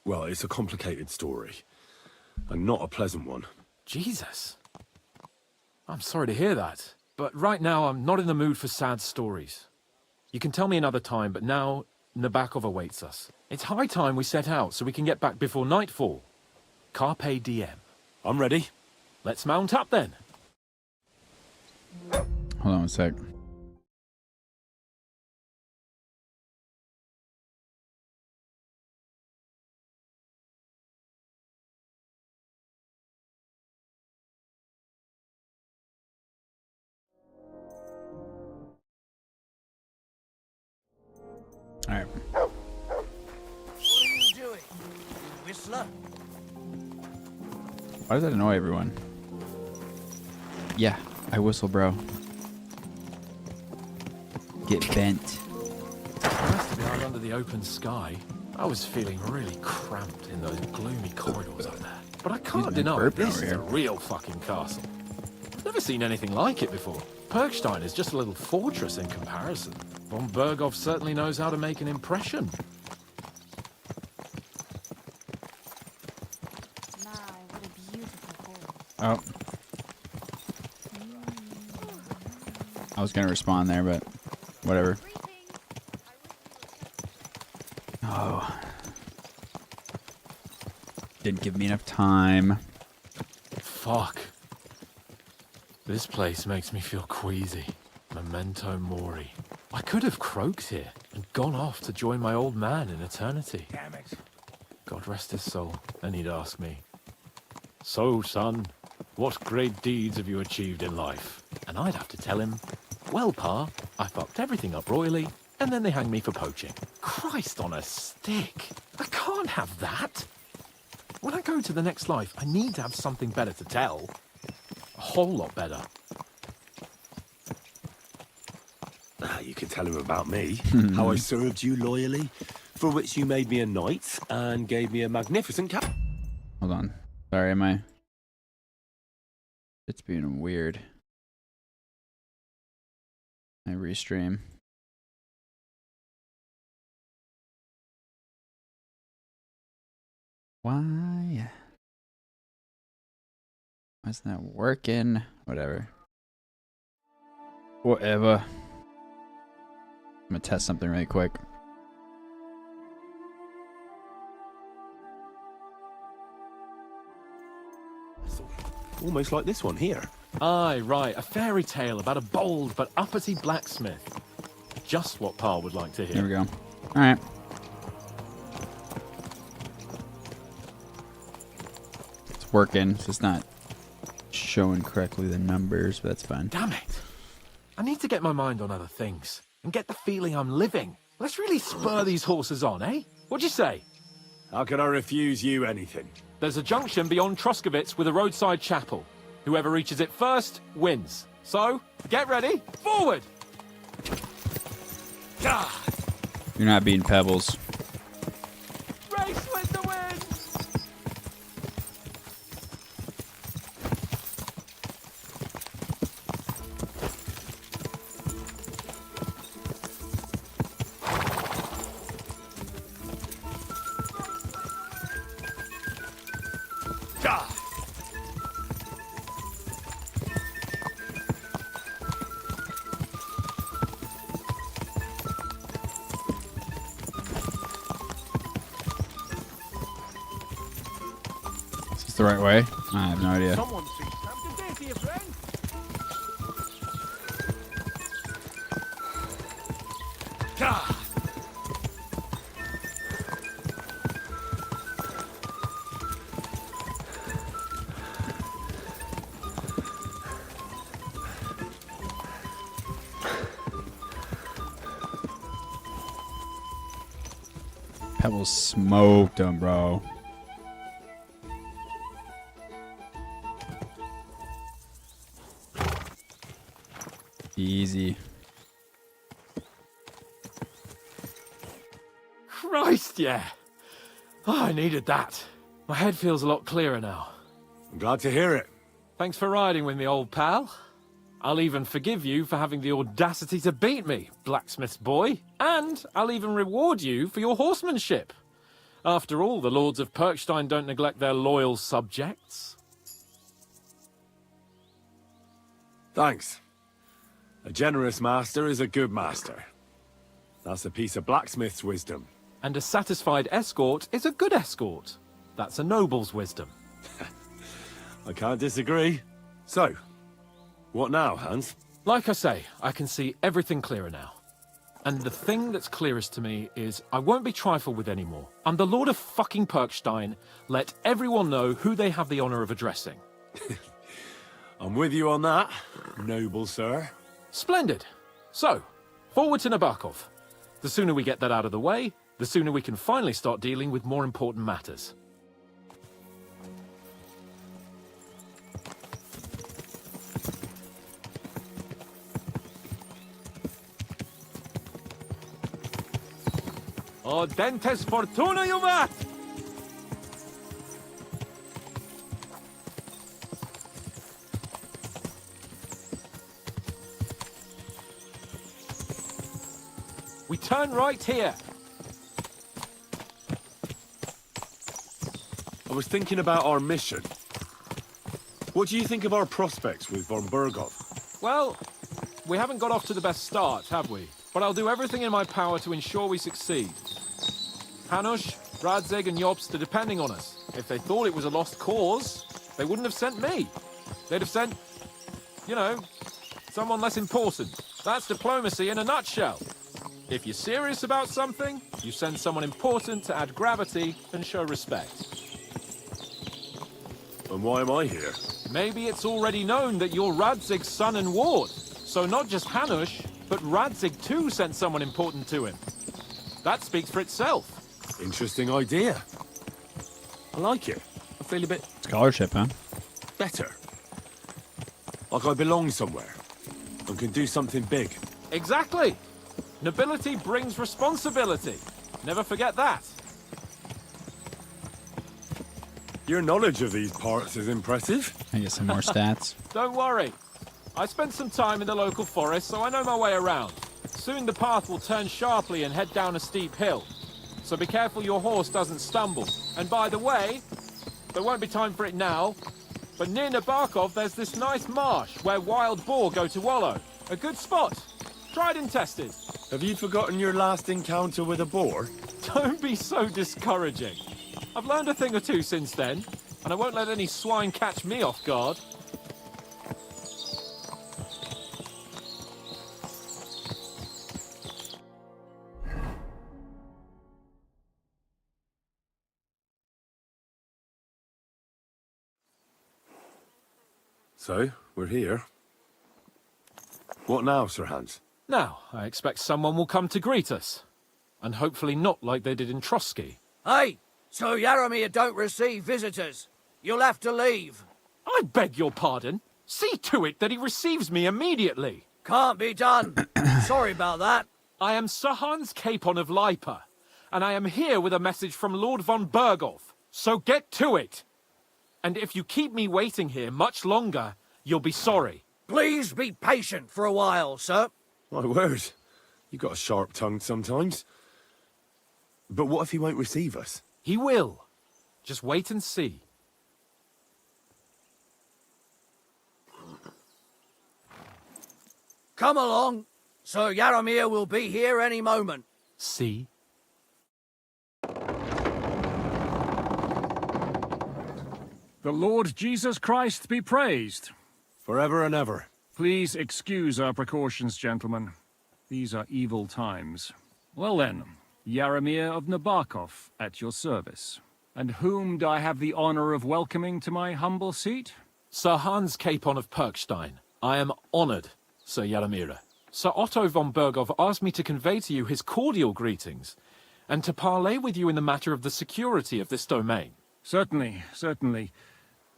well, it's a complicated story. And not a pleasant one. Jesus. I'm sorry to hear that. But right now, I'm not in the mood for sad stories. You can tell me another time, but now Nabokov awaits us. It's high time we set out so we can get back before nightfall. Carpe diem. I'm ready. Let's mount up then. Hold on a sec. All right. What are you doing, Whistler? Why does that annoy everyone? Yeah, I whistle, bro. Get bent. Nice to be out under the open sky. I was feeling really cramped in those gloomy corridors up there. But I can't deny this is a real fucking castle. I've never seen anything like it before. Perkstein is just a little fortress in comparison. Von Berghoff certainly knows how to make an impression. Oh. I was gonna respond there, but whatever. Oh. Didn't give me enough time. Fuck. This place makes me feel queasy. Memento mori. I could have croaked here and gone off to join my old man in eternity. Damn it. God rest his soul. And he'd ask me, "So, son, what great deeds have you achieved in life?" And I'd have to tell him, "Well, Pa, I fucked everything up royally, and then they hanged me for poaching." Christ on a stick. I can't have that. When I go to the next life, I need to have something better to tell. A whole lot better. You could tell him about me, how I served you loyally, for which you made me a knight and gave me a magnificent cap. Hold on. Sorry, it's being weird. I restream. Why? Why isn't that working? Whatever. Whatever. I'm gonna test something really quick. Almost like this one here. Aye, right. A fairy tale about a bold but uppity blacksmith. Just what Pa would like to hear. There we go. Alright. It's working. It's just not showing correctly the numbers, but that's fine. Damn it. I need to get my mind on other things and get the feeling I'm living. Let's really spur these horses on, eh? What'd you say? How can I refuse you anything? There's a junction beyond Troskovitz with a roadside chapel. Whoever reaches it first wins. So, get ready. Forward! You're not beating Pebbles. Race with the wind! Is this the right way? I have no idea. Someone sees something there, dear friend. Pebbles smoked him, bro. Easy. Christ, yeah. Oh, I needed that. My head feels a lot clearer now. I'm glad to hear it. Thanks for riding with me, old pal. I'll even forgive you for having the audacity to beat me, blacksmith's boy. And I'll even reward you for your horsemanship. After all, the lords of Perkstein don't neglect their loyal subjects. Thanks. A generous master is a good master. That's a piece of blacksmith's wisdom. And a satisfied escort is a good escort. That's a noble's wisdom. I can't disagree. So, what now, Hans? Like I say, I can see everything clearer now. And the thing that's clearest to me is I won't be trifled with anymore. I'm the Lord of fucking Perkstein. Let everyone know who they have the honor of addressing. I'm with you on that, noble sir. Splendid. So, forward to Nabokov. The sooner we get that out of the way, the sooner we can finally start dealing with more important matters. Audentes fortuna juvat! We turn right here. I was thinking about our mission. What do you think of our prospects with von Bergov? Well, we haven't got off to the best start, have we? But I'll do everything in my power to ensure we succeed. Hanush, Radzig and Jobst are depending on us. If they thought it was a lost cause, they wouldn't have sent me. They'd have sent, you know, someone less important. That's diplomacy in a nutshell. If you're serious about something, you send someone important to add gravity and show respect. And why am I here? Maybe it's already known that you're Radzig's son and ward. So not just Hanush, but Radzig too sent someone important to him. That speaks for itself. Interesting idea. I like it. I feel a bit Scholarship, huh? better. Like I belong somewhere and can do something big. Exactly. Nobility brings responsibility. Never forget that. Your knowledge of these parts is impressive. I get some more stats. Don't worry. I spent some time in the local forest, so I know my way around. Soon the path will turn sharply and head down a steep hill. So be careful your horse doesn't stumble. And by the way, there won't be time for it now, but near Nabokov there's this nice marsh where wild boar go to wallow. A good spot. Tried and tested. Have you forgotten your last encounter with a boar? Don't be so discouraging. I've learned a thing or two since then, and I won't let any swine catch me off guard. So, we're here. What now, Sir Hans? Now, I expect someone will come to greet us. And hopefully not like they did in Trotsky. Hey, so Yaramir don't receive visitors. You'll have to leave. I beg your pardon. See to it that he receives me immediately. Can't be done. Sorry about that. I am Sir Hans Capon of Lipa, and I am here with a message from Lord von Bergov. So get to it. And if you keep me waiting here much longer, you'll be sorry. Please be patient for a while, sir. My word. You got a sharp tongue sometimes. But what if he won't receive us? He will. Just wait and see. Come along. Sir Yaramir will be here any moment. See? The Lord Jesus Christ be praised. Forever and ever. Please excuse our precautions, gentlemen. These are evil times. Well then, Yaramir of Nabokov, at your service. And whom do I have the honor of welcoming to my humble seat? Sir Hans Capon of Perkstein. I am honored, Sir Yaramir. Sir Otto von Bergov asked me to convey to you his cordial greetings, and to parley with you in the matter of the security of this domain. Certainly, certainly.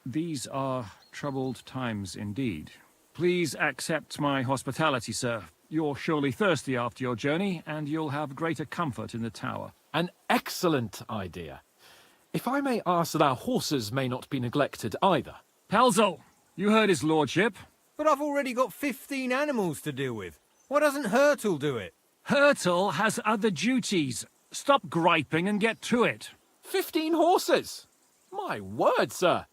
These are troubled times indeed. Please accept my hospitality, sir. You're surely thirsty after your journey, and you'll have greater comfort in the tower. An excellent idea. If I may ask that our horses may not be neglected either. Pelzel, you heard his lordship. But I've already got 15 animals to deal with. Why doesn't Hurtle do it? Hurtle has other duties. Stop griping and get to it. 15 horses? My word, sir.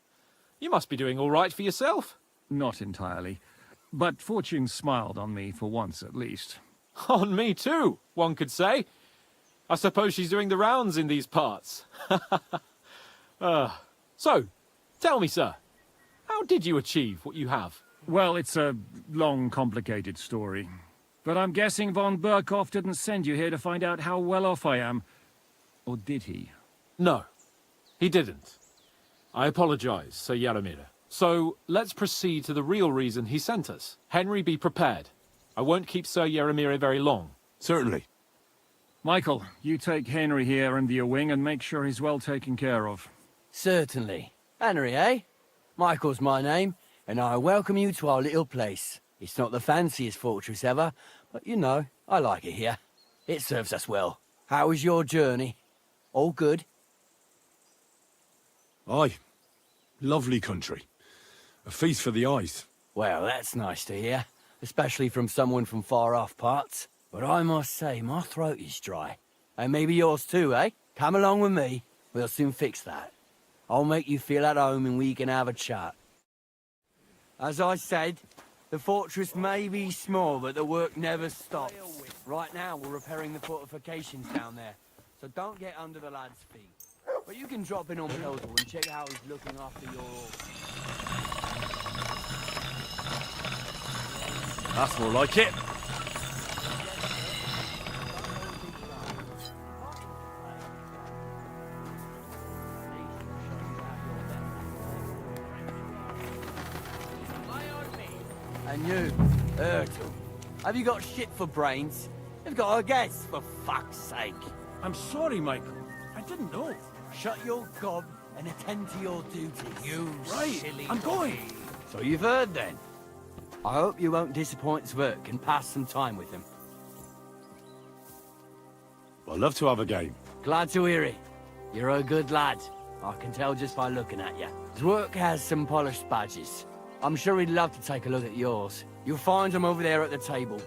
You must be doing all right for yourself. Not entirely. But fortune smiled on me for once, at least. On me too, one could say. I suppose she's doing the rounds in these parts. So, tell me, sir, how did you achieve what you have? Well, it's a long, complicated story. But I'm guessing von Burkhoff didn't send you here to find out how well off I am. Or did he? No, he didn't. I apologize, Sir Yaramir. So, let's proceed to the real reason he sent us. Henry, be prepared. I won't keep Sir Yaramir very long. Certainly. Michael, you take Henry here under your wing and make sure he's well taken care of. Certainly. Henry, eh? Michael's my name, and I welcome you to our little place. It's not the fanciest fortress ever, but you know, I like it here. It serves us well. How was your journey? All good? Aye. Lovely country. A feast for the eyes. Well, that's nice to hear, especially from someone from far-off parts. But I must say, my throat is dry. And maybe yours too, eh? Come along with me. We'll soon fix that. I'll make you feel at home and we can have a chat. As I said, the fortress may be small, but the work never stops. Right now, we're repairing the fortifications down there, so don't get under the lad's feet. But you can drop in on Peltor and check how he's looking after your... That's more like it. And you, Ertl, have you got shit for brains? You've got a guess, for fuck's sake. I'm sorry, Michael. I didn't know. Shut your gob and attend to your duties. You silly I'm going. So you've heard then. I hope you won't disappoint Zwerk and pass some time with him. I'd love to have a game. Glad to hear it. You're a good lad. I can tell just by looking at you. Zwerk has some polished badges. I'm sure he'd love to take a look at yours. You'll find him over there at the table.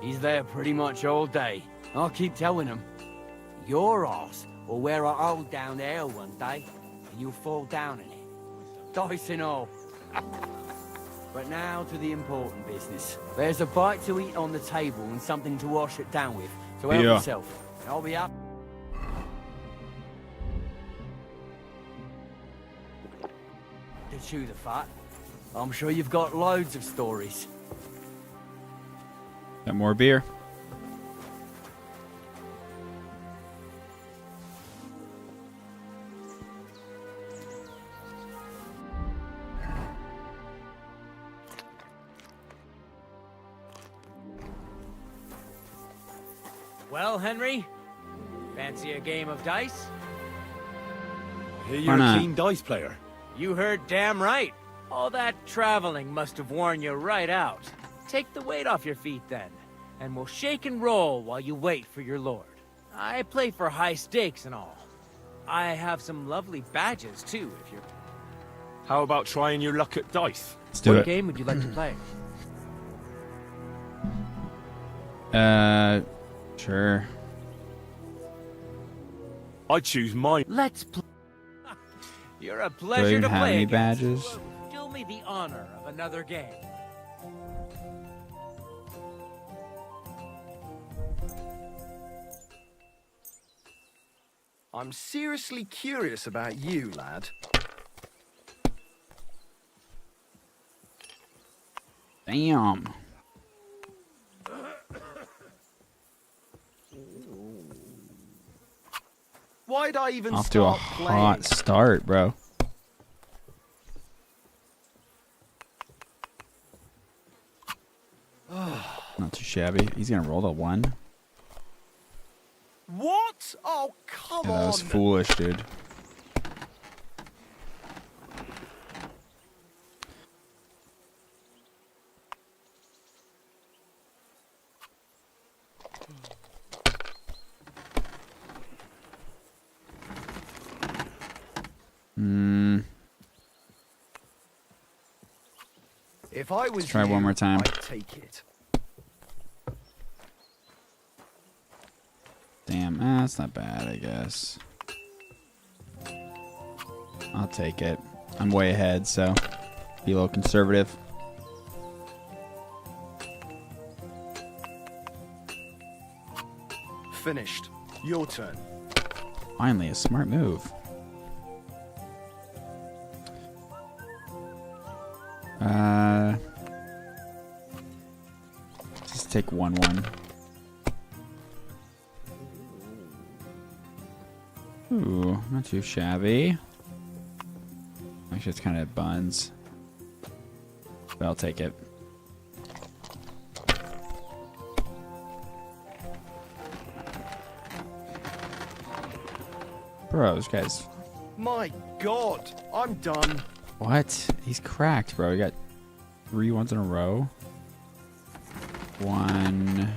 He's there pretty much all day. I'll keep telling him. Your arse will wear a hole down there one day, and you'll fall down in it. Dice and all. But now to the important business. There's a bite to eat on the table and something to wash it down with. So help yourself. I'll be up. To chew the fat. I'm sure you've got loads of stories. Got more beer. Well, Henry, fancy a game of dice? I hear you're a keen dice player. You heard damn right. All that traveling must have worn you right out. Take the weight off your feet then, and we'll shake and roll while you wait for your lord. I play for high stakes and all. I have some lovely badges too, if you're... How about trying your luck at dice? Let's do what it. game would you like to play? Sure. I choose mine. Let's play. You're a Do I pleasure even to have play any against. badges? Do me the honor of another game. I'm seriously curious about you, lad. Damn. Why'd I even Off to a start hot playing? start, bro. Not too shabby. He's gonna roll the one. What? Oh, come Yeah, that on! was foolish, dude. If I was Let's try you, one more time. I'd take it. Damn, that's not bad, I guess. I'll take it. I'm way ahead, so be a little conservative. Finished. Your turn. Finally, a smart move. take 1-1. Ooh, not too shabby. Actually, it's kind of buns. But I'll take it. Bro, this guy's... My God, I'm done. What? He's cracked, bro. He got 3 ones in a row. 1...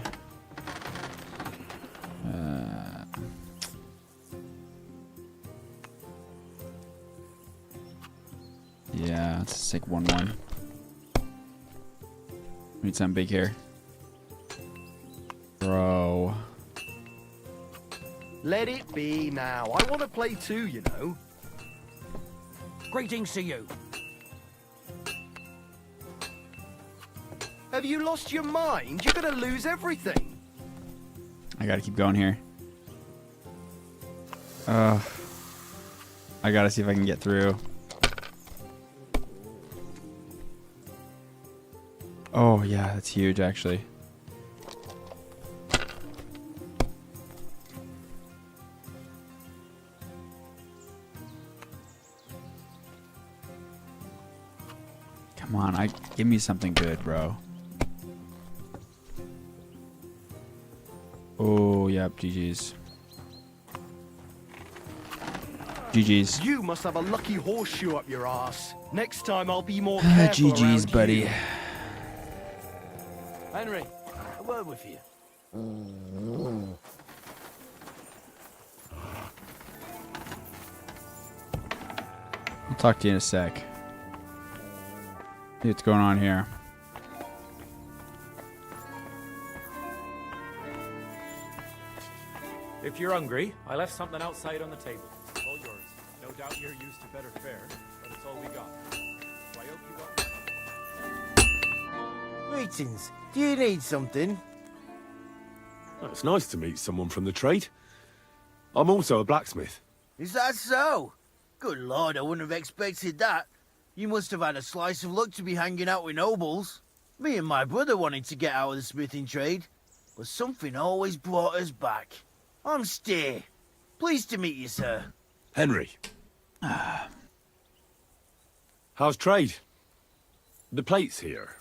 Yeah, let's take 1-1. Need something big here. Bro. Let it be now. I want to play too, you know. Greetings to you. Have you lost your mind? You're going to lose everything. I gotta keep going here. I gotta see if I can get through. Oh, yeah, that's huge, actually. Come on, give me something good, bro. Oh, yep, GG's. GG's. You must have a lucky horseshoe up your ass. Next time I'll be more careful GG's, around buddy. you. Henry, a word with you. I'll talk to you in a sec. See what's going on here. If you're hungry, I left something outside on the table. It's all yours. No doubt you're used to better fare, but it's all we got. So I hope you got... Greetings. Do you need something? Oh, it's nice to meet someone from the trade. I'm also a blacksmith. Is that so? Good lord, I wouldn't have expected that. You must have had a slice of luck to be hanging out with nobles. Me and my brother wanted to get out of the smithing trade, but something always brought us back. I'm Steer. Pleased to meet you, sir. Henry. How's trade? The plates here.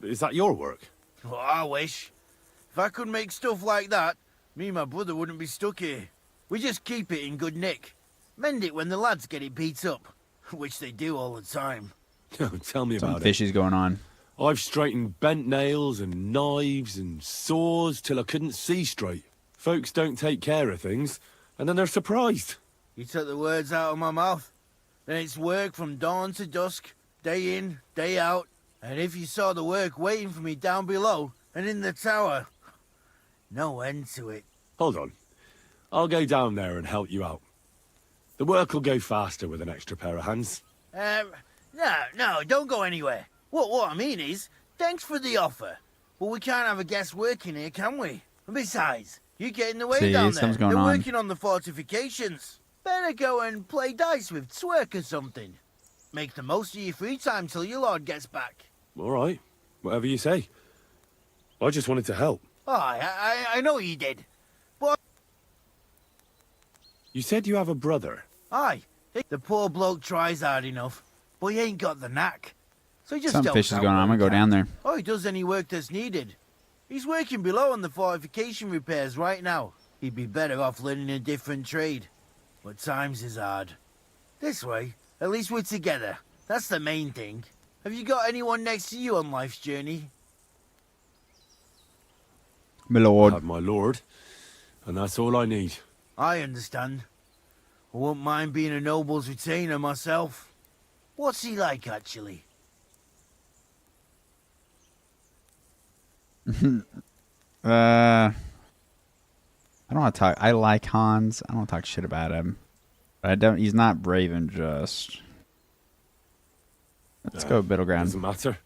Is that your work? Well, I wish. If I could make stuff like that, me and my brother wouldn't be stuck here. We just keep it in good nick. Mend it when the lads get it beat up, which they do all the time. Tell me Some about it. fishy's going on. I've straightened bent nails and knives and saws till I couldn't see straight. Folks don't take care of things, and then they're surprised. You took the words out of my mouth. Then it's work from dawn to dusk, day in, day out. And if you saw the work waiting for me down below and in the tower, no end to it. Hold on. I'll go down there and help you out. The work will go faster with an extra pair of hands. No, don't go anywhere. What I mean is, thanks for the offer. But we can't have a guest working here, can we? And besides, you get in the way See, down there. something's going They're on. working on the fortifications. Better go and play dice with Twerk or something. Make the most of your free time till your lord gets back. All right. Whatever you say. I just wanted to help. Oh, I know you did. But... You said you have a brother. Aye. The poor bloke tries hard enough, but he ain't got the knack. So he just Some helps fish is out going on. I'm where gonna he go can. down there. Oh, he does any work that's needed. He's working below on the fortification repairs right now. He'd be better off learning a different trade. But times is hard. This way, at least we're together. That's the main thing. Have you got anyone next to you on life's journey? My lord. I have my lord, and that's all I need. I understand. I wouldn't mind being a noble's retainer myself. What's he like, actually? I don't want to talk. I like Hans. I don't want to talk shit about him. But I don't. He's not brave and just. Let's go middle ground. Doesn't matter.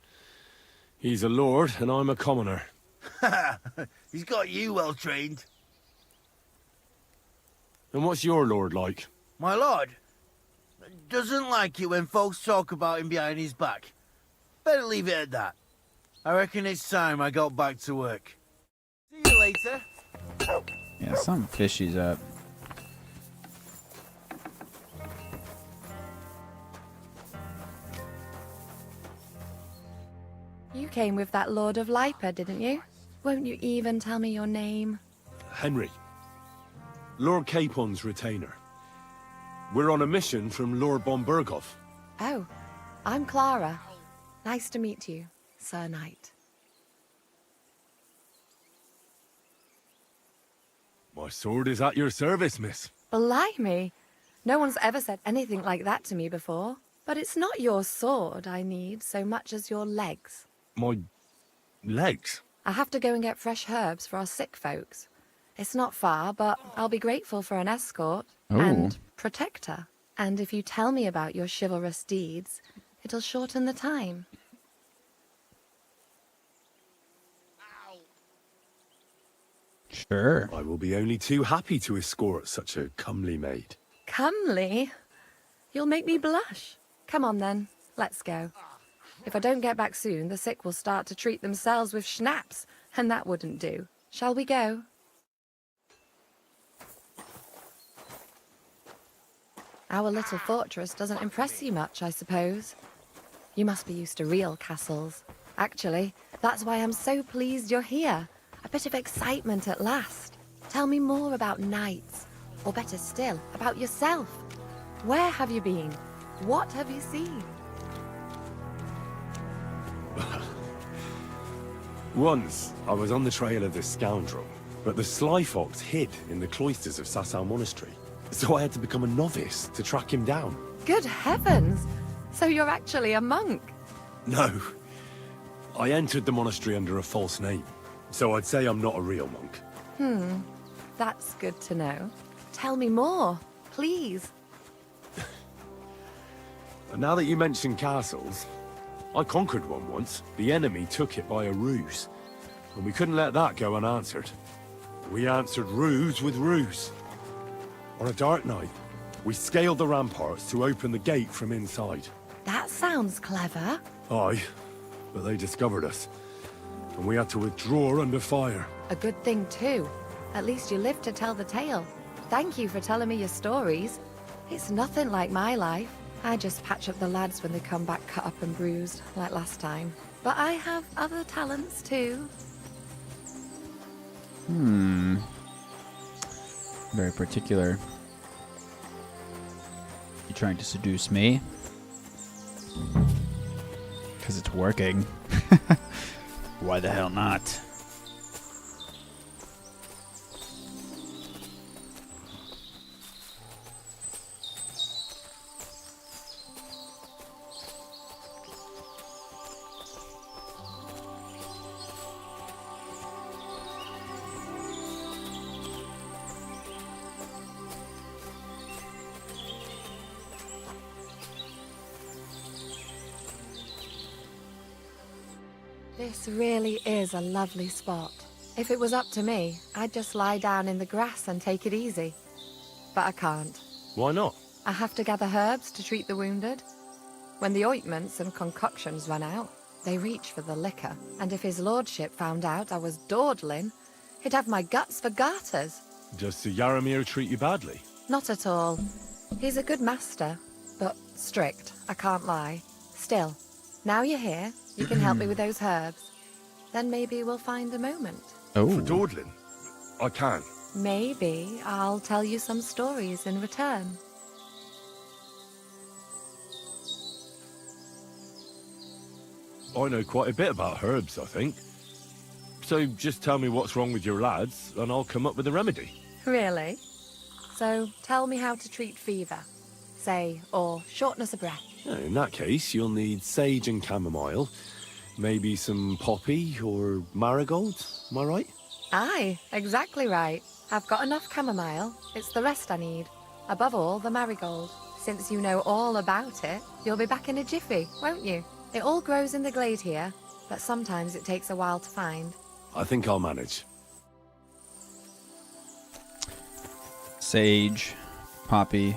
He's a lord, and I'm a commoner. He's got you well trained. And what's your lord like? My lord doesn't like it when folks talk about him behind his back. Better leave it at that. I reckon it's time I got back to work. sir. Yeah, some fishy's up. You came with that Lord of Lipa, didn't you? Won't you even tell me your name? Henry. Lord Capon's retainer. We're on a mission from Lord Bombergov. Oh, I'm Clara. Nice to meet you, Sir Knight. My sword is at your service, miss. Blimey! No one's ever said anything like that to me before. But it's not your sword I need so much as your legs. My legs? I have to go and get fresh herbs for our sick folks. It's not far, but I'll be grateful for an escort and protector. And if you tell me about your chivalrous deeds, it'll shorten the time. Sure. I will be only too happy to escort such a comely maid. Comely? You'll make me blush. Come on then, let's go. If I don't get back soon, the sick will start to treat themselves with schnapps, and that wouldn't do. Shall we go? Our little fortress doesn't impress you much, I suppose. You must be used to real castles. Actually, that's why I'm so pleased you're here. A bit of excitement at last. Tell me more about knights, or better still, about yourself. Where have you been? What have you seen? Once, I was on the trail of this scoundrel, but the sly fox hid in the cloisters of Sasau Monastery. So I had to become a novice to track him down. Good heavens! So you're actually a monk? No. I entered the monastery under a false name, so I'd say I'm not a real monk. That's good to know. Tell me more, please. And now that you mention castles, I conquered one once. The enemy took it by a ruse, and we couldn't let that go unanswered. We answered ruse with ruse. On a dark night, we scaled the ramparts to open the gate from inside. That sounds clever. Aye, but they discovered us, and we had to withdraw under fire. A good thing too. At least you lived to tell the tale. Thank you for telling me your stories. It's nothing like my life. I just patch up the lads when they come back cut up and bruised, like last time. But I have other talents too. Very particular. You trying to seduce me? Because it's working. Why the hell not? This really is a lovely spot. If it was up to me, I'd just lie down in the grass and take it easy. But I can't. Why not? I have to gather herbs to treat the wounded. When the ointments and concoctions run out, they reach for the liquor. And if his lordship found out I was dawdling, he'd have my guts for garters. Does Sir Yaramir treat you badly? Not at all. He's a good master, but strict, I can't lie. Still, now you're here, you can help me with those herbs. Then maybe we'll find a moment. Oh. For dawdling? I can. Maybe I'll tell you some stories in return. I know quite a bit about herbs, I think. So just tell me what's wrong with your lads, and I'll come up with a remedy. Really? So tell me how to treat fever, say, or shortness of breath. In that case, you'll need sage and chamomile, maybe some poppy or marigold, am I right? Aye, exactly right. I've got enough chamomile. It's the rest I need. Above all, the marigold. Since you know all about it, you'll be back in a jiffy, won't you? It all grows in the glade here, but sometimes it takes a while to find. I think I'll manage. Sage, poppy,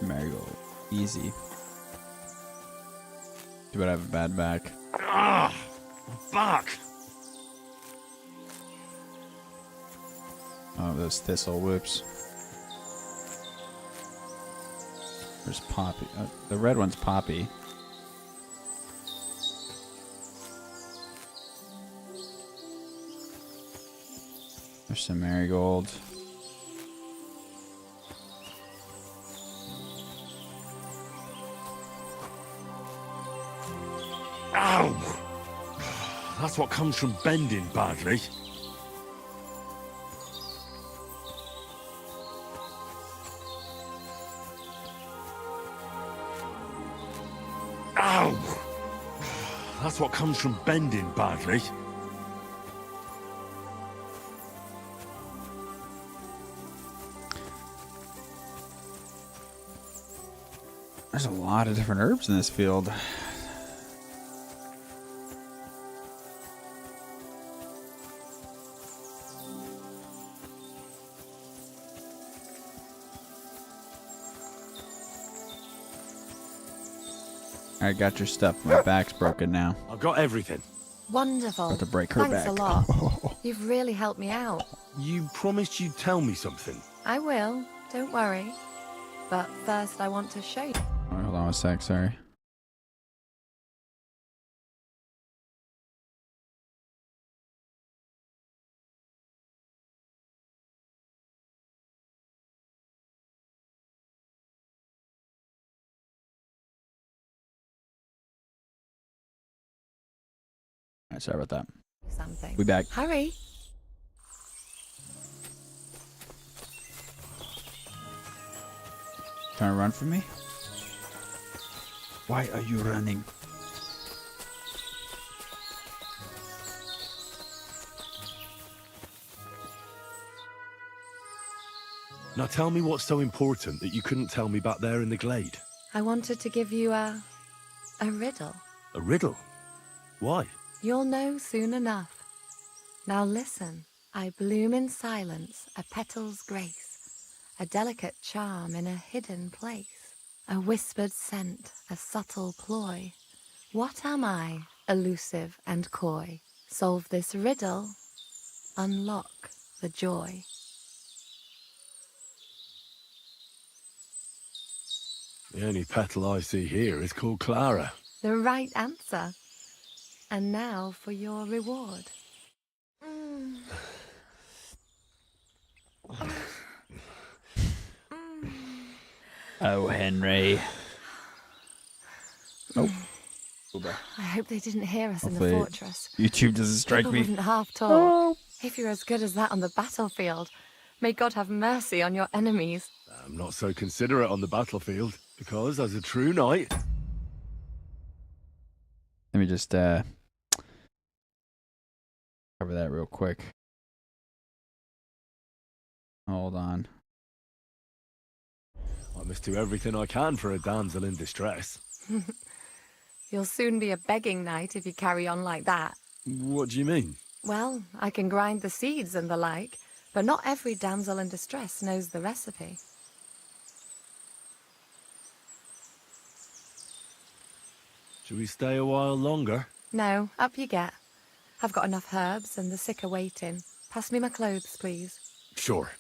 marigold. Easy. Too bad I have a bad back. Ah! Back! Oh, those thistle whoops. There's Poppy. The red one's Poppy. There's some marigold. Ow! That's what comes from bending badly. Ow! That's what comes from bending badly. There's a lot of different herbs in this field. I got your stuff. My back's broken now. I've got everything. Wonderful. About to break her Thanks back. a lot. You've really helped me out. You promised you'd tell me something. I will. Don't worry. But first, I want to show you. Oh, hold on a sec. Sorry. All right, sorry about that. Something. We back. Hurry. Trying to run from me? Why are you running? Now tell me what's so important that you couldn't tell me back there in the glade. I wanted to give you a riddle. A riddle? Why? You'll know soon enough. Now listen. I bloom in silence, a petal's grace, a delicate charm in a hidden place, a whispered scent, a subtle ploy. What am I, elusive and coy? Solve this riddle, unlock the joy. The only petal I see here is called Clara. The right answer. And now for your reward. Oh, Henry. Oh. I hope they didn't hear us Hopefully in the fortress. YouTube doesn't strike People me. wouldn't half talk. If you're as good as that on the battlefield, may God have mercy on your enemies. I'm not so considerate on the battlefield, because as a true knight... Let me just cover that real quick. Hold on. I must do everything I can for a damsel in distress. You'll soon be a begging knight if you carry on like that. What do you mean? Well, I can grind the seeds and the like, but not every damsel in distress knows the recipe. Should we stay a while longer? No, up you get. I've got enough herbs and the sick are waiting. Pass me my clothes, please. Sure.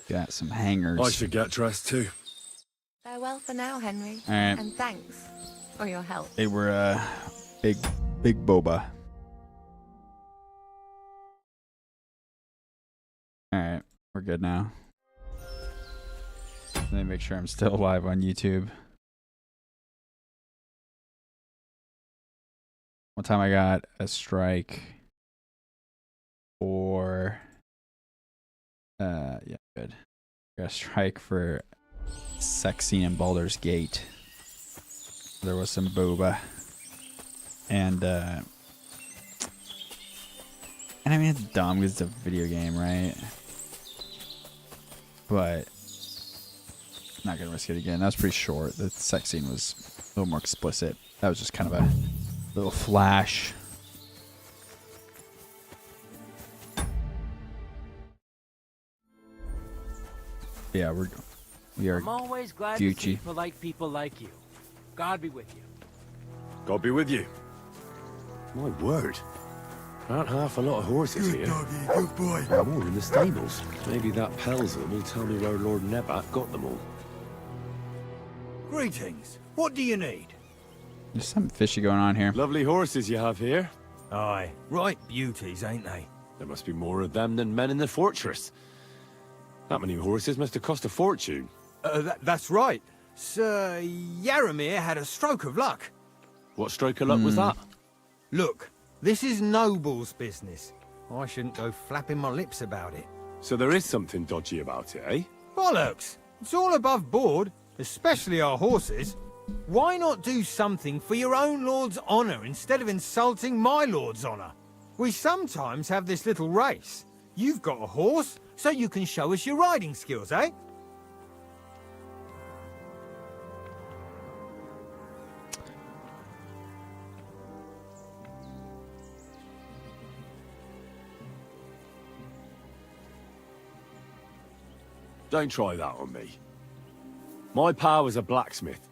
Got some hangers. I should get dressed too. Farewell for now, Henry. All right. And thanks for your help. They were big boba. All right, we're good now. Let me make sure I'm still live on YouTube. One time I got a strike for yeah, good. Got a strike for sex scene in Baldur's Gate. There was some boba. And I mean, it's dumb because it's a video game, right? But I'm not gonna risk it again. That was pretty short. The sex scene was a little more explicit. That was just kind of a little flash. Yeah, we are I'm always glad to see polite people like you. God be with you. God be with you. My word. Aren't half a lot of horses here. Good boy. More in the stables. Maybe that Pelzer will tell me where Lord Nebat got them all. Greetings. What do you need? There's something fishy going on here. Lovely horses you have here. Aye, right beauties, ain't they? There must be more of them than men in the fortress. That many horses must have cost a fortune. That's right. Sir Yaramir had a stroke of luck. What stroke of luck was that? Look, this is Noble's business. I shouldn't go flapping my lips about it. So there is something dodgy about it, eh? Bollocks! It's all above board, especially our horses. Why not do something for your own lord's honour instead of insulting my lord's honour? We sometimes have this little race. You've got a horse, so you can show us your riding skills, eh? Don't try that on me. My pa was a blacksmith,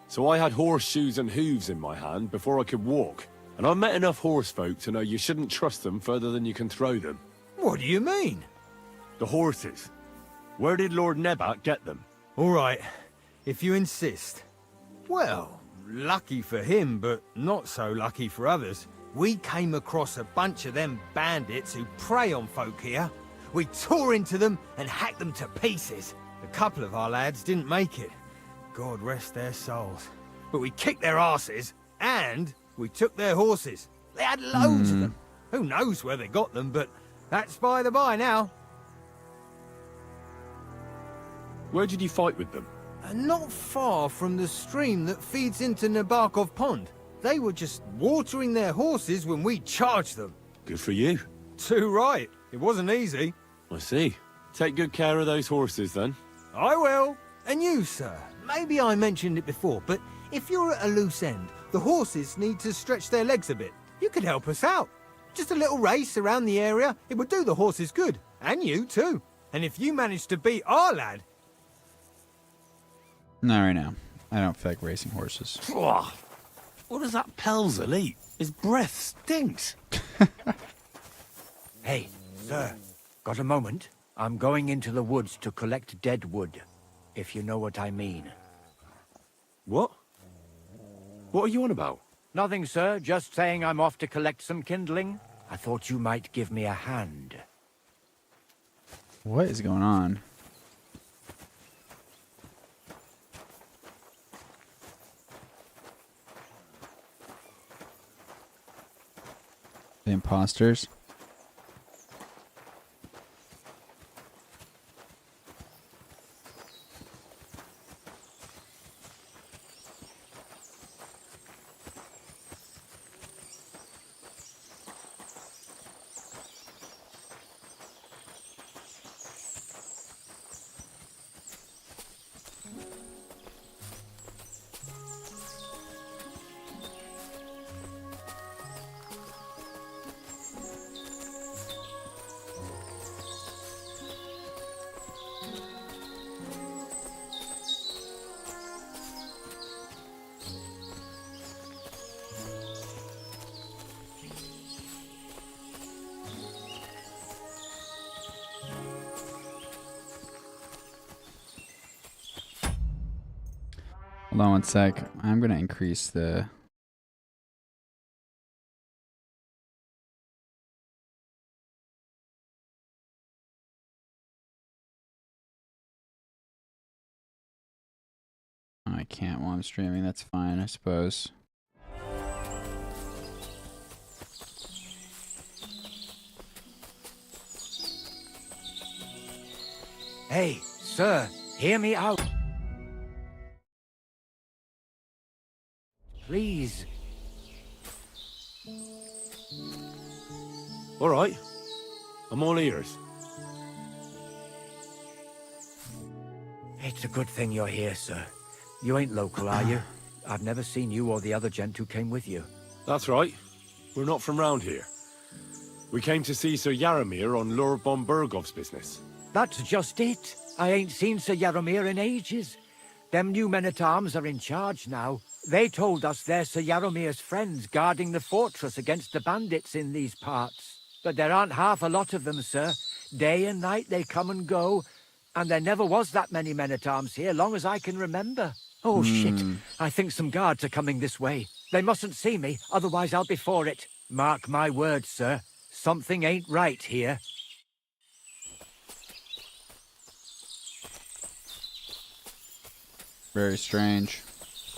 so I had horseshoes and hooves in my hand before I could walk. And I've met enough horse folk to know you shouldn't trust them further than you can throw them. What do you mean? The horses. Where did Lord Nebat get them? All right, if you insist. Well, lucky for him, but not so lucky for others. We came across a bunch of them bandits who prey on folk here. We tore into them and hacked them to pieces. A couple of our lads didn't make it. God rest their souls. But we kicked their asses, and we took their horses. They had loads of them. Who knows where they got them, but that's by the by now. Where did you fight with them? Not far from the stream that feeds into Nabokov Pond. They were just watering their horses when we charged them. Good for you. Too right. It wasn't easy. I see. Take good care of those horses, then. I will. And you, sir. Maybe I mentioned it before, but if you're at a loose end, the horses need to stretch their legs a bit. You could help us out. Just a little race around the area. It would do the horses good. And you, too. And if you manage to beat our lad... Not right now. I don't feel like racing horses. What does that Pelzer eat? His breath stinks. Hey, sir. Got a moment? I'm going into the woods to collect dead wood, if you know what I mean. What? What are you on about? Nothing, sir. Just saying I'm off to collect some kindling. I thought you might give me a hand. What is going on? The imposters? Hold on one sec. I'm going to increase the... I can't while I'm streaming. That's fine, I suppose. Hey, sir, hear me out. Please. All right. I'm all ears. It's a good thing you're here, sir. You ain't local, are you? I've never seen you or the other gent who came with you. That's right. We're not from round here. We came to see Sir Yaramir on Lord von Bergov's business. That's just it. I ain't seen Sir Yaramir in ages. Them new men-at-arms are in charge now. They told us they're Sir Yaromir's friends guarding the fortress against the bandits in these parts. But there aren't half a lot of them, sir. Day and night they come and go, and there never was that many men-at-arms here, long as I can remember. Oh, shit. I think some guards are coming this way. They mustn't see me, otherwise I'll be for it. Mark my words, sir. Something ain't right here. Very strange.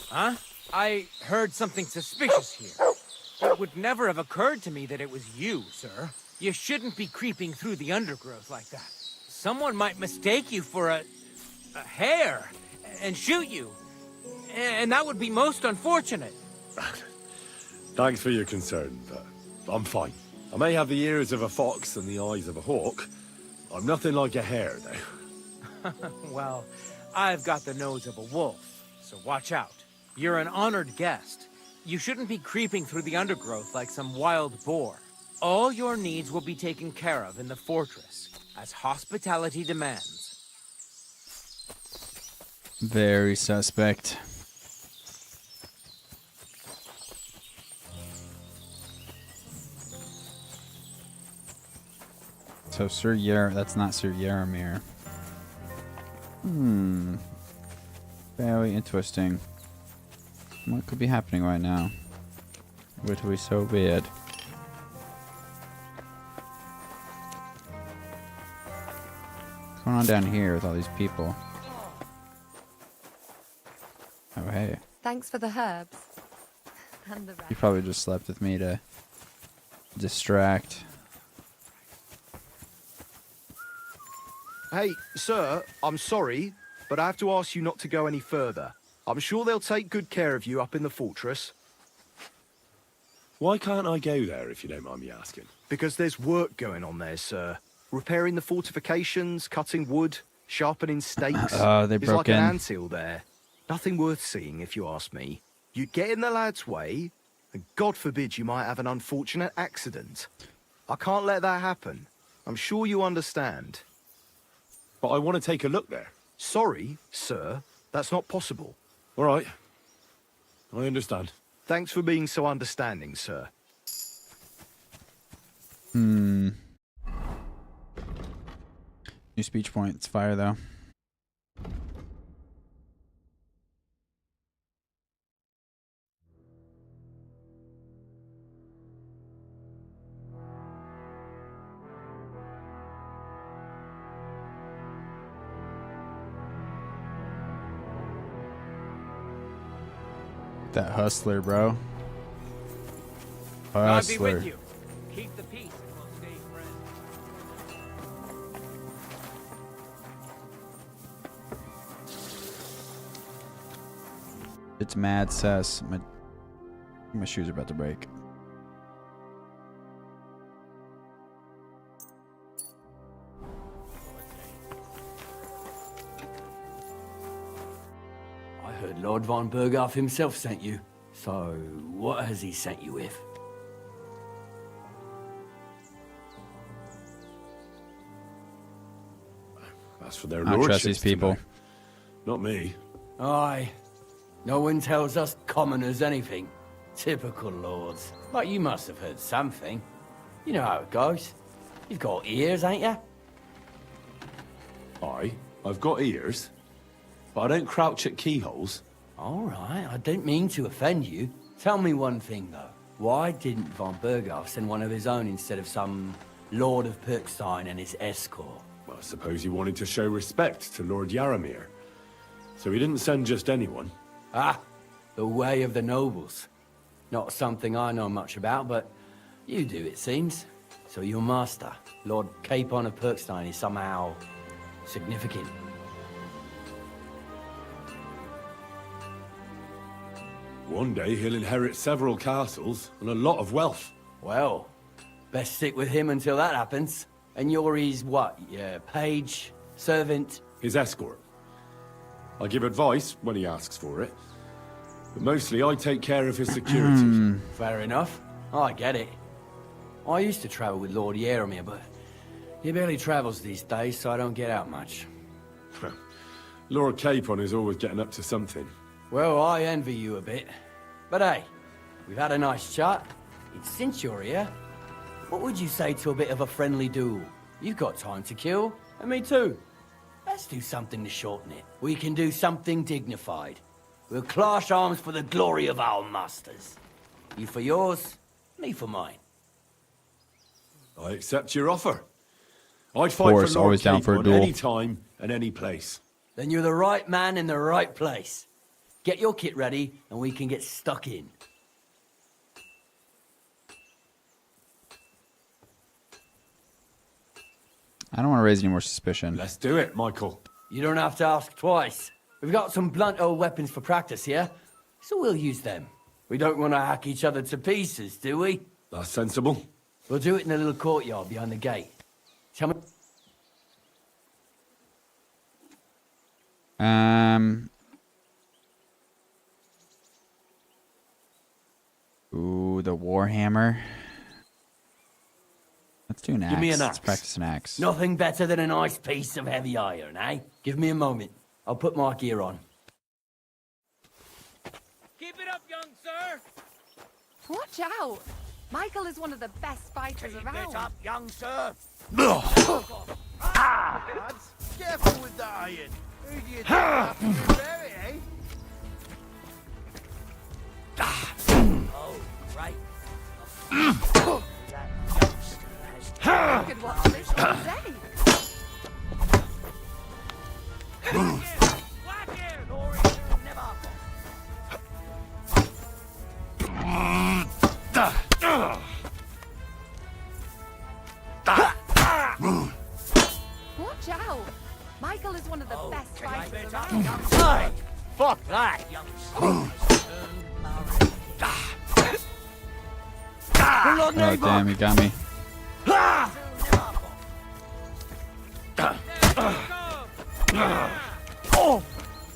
Huh? I heard something suspicious here. It would never have occurred to me that it was you, sir. You shouldn't be creeping through the undergrowth like that. Someone might mistake you for a hare and shoot you. And that would be most unfortunate. Thanks for your concern, but I'm fine. I may have the ears of a fox and the eyes of a hawk. I'm nothing like a hare, though. Well, I've got the nose of a wolf, so watch out. You're an honored guest. You shouldn't be creeping through the undergrowth like some wild boar. All your needs will be taken care of in the fortress, as hospitality demands. Very suspect. So that's not Sir Yaramir. Very interesting. What could be happening right now? Which would be so weird. What's going on down here with all these people? Oh, hey. Thanks for the herbs. And the rest. You probably just slept with me to distract. Hey, sir, I'm sorry, but I have to ask you not to go any further. I'm sure they'll take good care of you up in the fortress. Why can't I go there, if you don't mind me asking? Because there's work going on there, sir. Repairing the fortifications, cutting wood, sharpening stakes. Oh, they It's broke like in. an anthill there. Nothing worth seeing, if you ask me. You'd get in the lad's way, and God forbid you might have an unfortunate accident. I can't let that happen. I'm sure you understand. But I want to take a look there. Sorry, sir. That's not possible. All right. I understand. Thanks for being so understanding, sir. New speech point. It's fire, though. That hustler, bro. God be with Hustler. you. Keep the peace and we'll stay friends. It's mad sus. My shoes are about to break. I heard Lord von Berghoff himself sent you. So, what has he sent you with? That's for their I don't trust lordships these people. to know. Not me. Aye. No one tells us commoners anything. Typical lords. But you must have heard something. You know how it goes. You've got ears, ain't you? Aye, I've got ears. But I don't crouch at keyholes. All right, I don't mean to offend you. Tell me one thing, though. Why didn't von Berghoff send one of his own instead of some Lord of Pirkstein and his escort? Well, I suppose he wanted to show respect to Lord Yaramir. So he didn't send just anyone. Ah, the way of the nobles. Not something I know much about, but you do, it seems. So your master, Lord Capon of Pirkstein, is somehow significant. One day he'll inherit several castles and a lot of wealth. Well, best stick with him until that happens. And you're his what? Yeah, page, servant? His escort. I give advice when he asks for it. But mostly I take care of his security. Fair enough. I get it. I used to travel with Lord Yaramir, but he barely travels these days, so I don't get out much. Lord Capon is always getting up to something. Well, I envy you a bit. But hey, we've had a nice chat. It's since you're here. What would you say to a bit of a friendly duel? You've got time to kill, and me too. Let's do something to shorten it. We can do something dignified. We'll clash arms for the glory of our masters. You for yours, me for mine. I accept your offer. I'd fight Force, for Lord always down for a Capon duel. any time and any place. Then you're the right man in the right place. Get your kit ready, and we can get stuck in. I don't want to raise any more suspicion. Let's do it, Michael. You don't have to ask twice. We've got some blunt old weapons for practice here, so we'll use them. We don't want to hack each other to pieces, do we? That's sensible. We'll do it in the little courtyard behind the gate. Tell me... Ooh, the Warhammer. Let's do an axe. Give me an Let's axe. practice an axe. Nothing better than a nice piece of heavy iron, eh? Give me a moment. I'll put my gear on. Keep it up, young sir! Watch out! Michael is one of the best fighters Keep around. it up, young sir. Lads, careful with the iron. Who do you think have to repair it, eh? Oh, right. That youngster has You could watch this all day. Whack him! Or he'll never Watch out! Michael is one of the best fighters around. Hey! Fuck that! Oh, damn, he got me.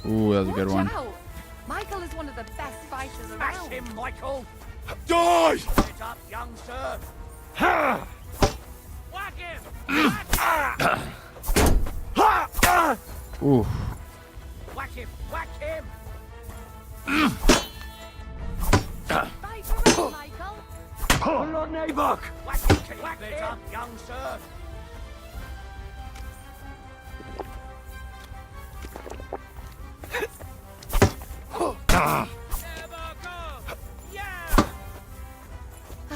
Ooh, that was a good one. Watch out! Michael is one of the best fighters Smash around. him, Michael! Die! Keep it up, young sir! Whack him! Ooh. Whack him! Whack him! Fight for us, Michael! Lord Nabok! Whack him! Keep it up, young sir!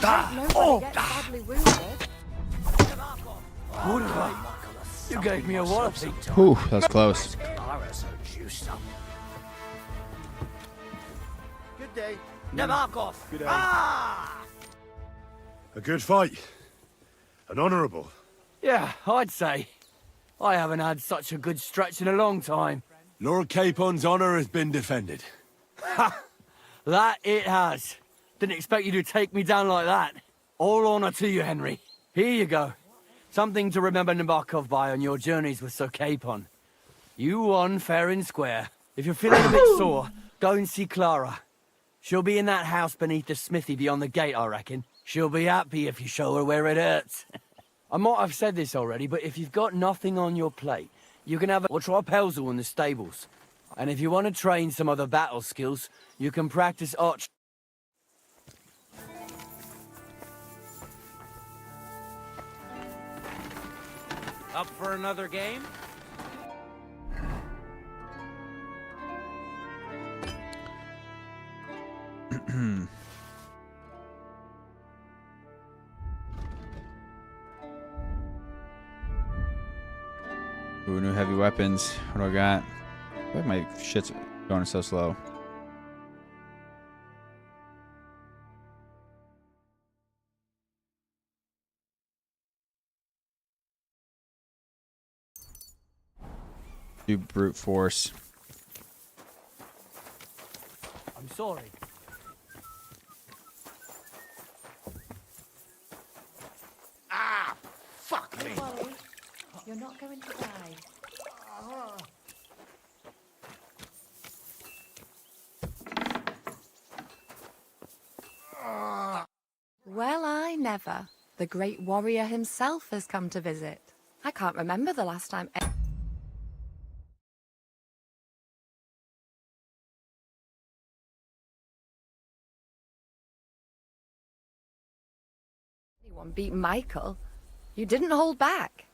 I hope nobody gets badly wounded. You gave me a walloping. Ooh, that was close. Good day. Navarkov! Good day. Ah! A good fight. An honourable. Yeah, I'd say. I haven't had such a good stretch in a long time. Lord Capon's honour has been defended. That it has. Didn't expect you to take me down like that. All honour to you, Henry. Here you go. Something to remember Nabokov by on your journeys with Sir Capon. You won fair and square. If you're feeling a bit sore, go and see Clara. She'll be in that house beneath the smithy beyond the gate, I reckon. She'll be happy if you show her where it hurts. I might have said this already, but if you've got nothing on your plate, you can have a try Pelzel in the stables. And if you want to train some other battle skills, you can practice arch. Up for another game? Ooh, new heavy weapons. What do I got? I feel like my shit's going so slow. Do brute force. I'm sorry. Ah! Fuck me! Don't worry. You're not going to die. Well, I never. The great warrior himself has come to visit. I can't remember the last time Anyone beat Michael? You didn't hold back.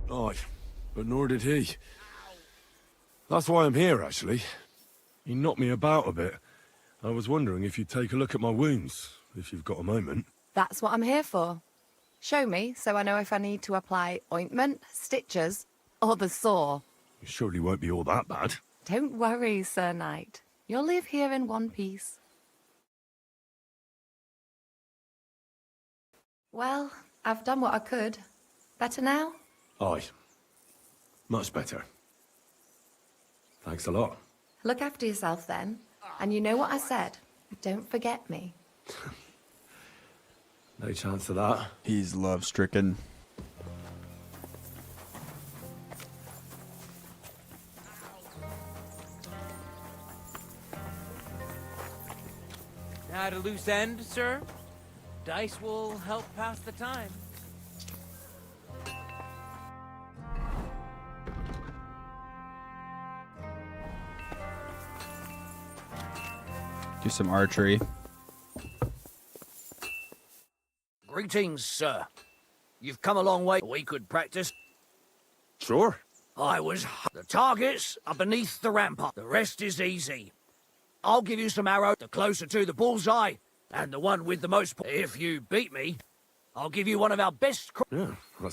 Right, but nor did he. That's why I'm here, actually. He knocked me about a bit. I was wondering if you'd take a look at my wounds, if you've got a moment. That's what I'm here for. Show me so I know if I need to apply ointment, stitches, or the saw. It surely won't be all that bad. Don't worry, Sir Knight. You'll live here in one piece. Well, I've done what I could. Better now? Aye. Much better. Thanks a lot. Look after yourself then. And you know what I said. Don't forget me. No chance of that. He's love-stricken. At a loose end, sir? Dice will help pass the time. Do some archery. Greetings, sir. You've come a long way. We could practice. Sure. The targets are beneath the rampart. The rest is easy. I'll give you some arrows, the closer to the bullseye, and the one with the most. If you beat me, I'll give you one of our best.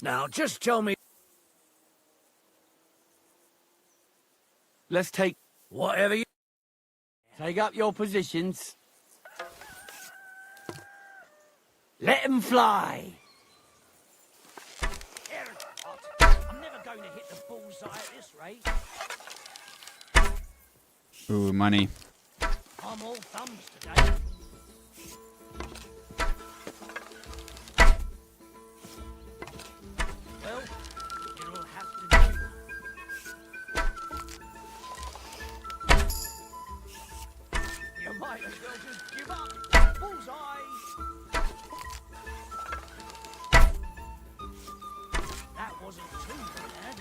Now, just tell me. Let's take. Whatever you. Take up your positions. Let them fly. I'm never going to hit the bullseye at this rate. Ooh, money. I'm all thumbs today. Well, it'll have to do. You might as well just give up. Bullseye! That wasn't too bad.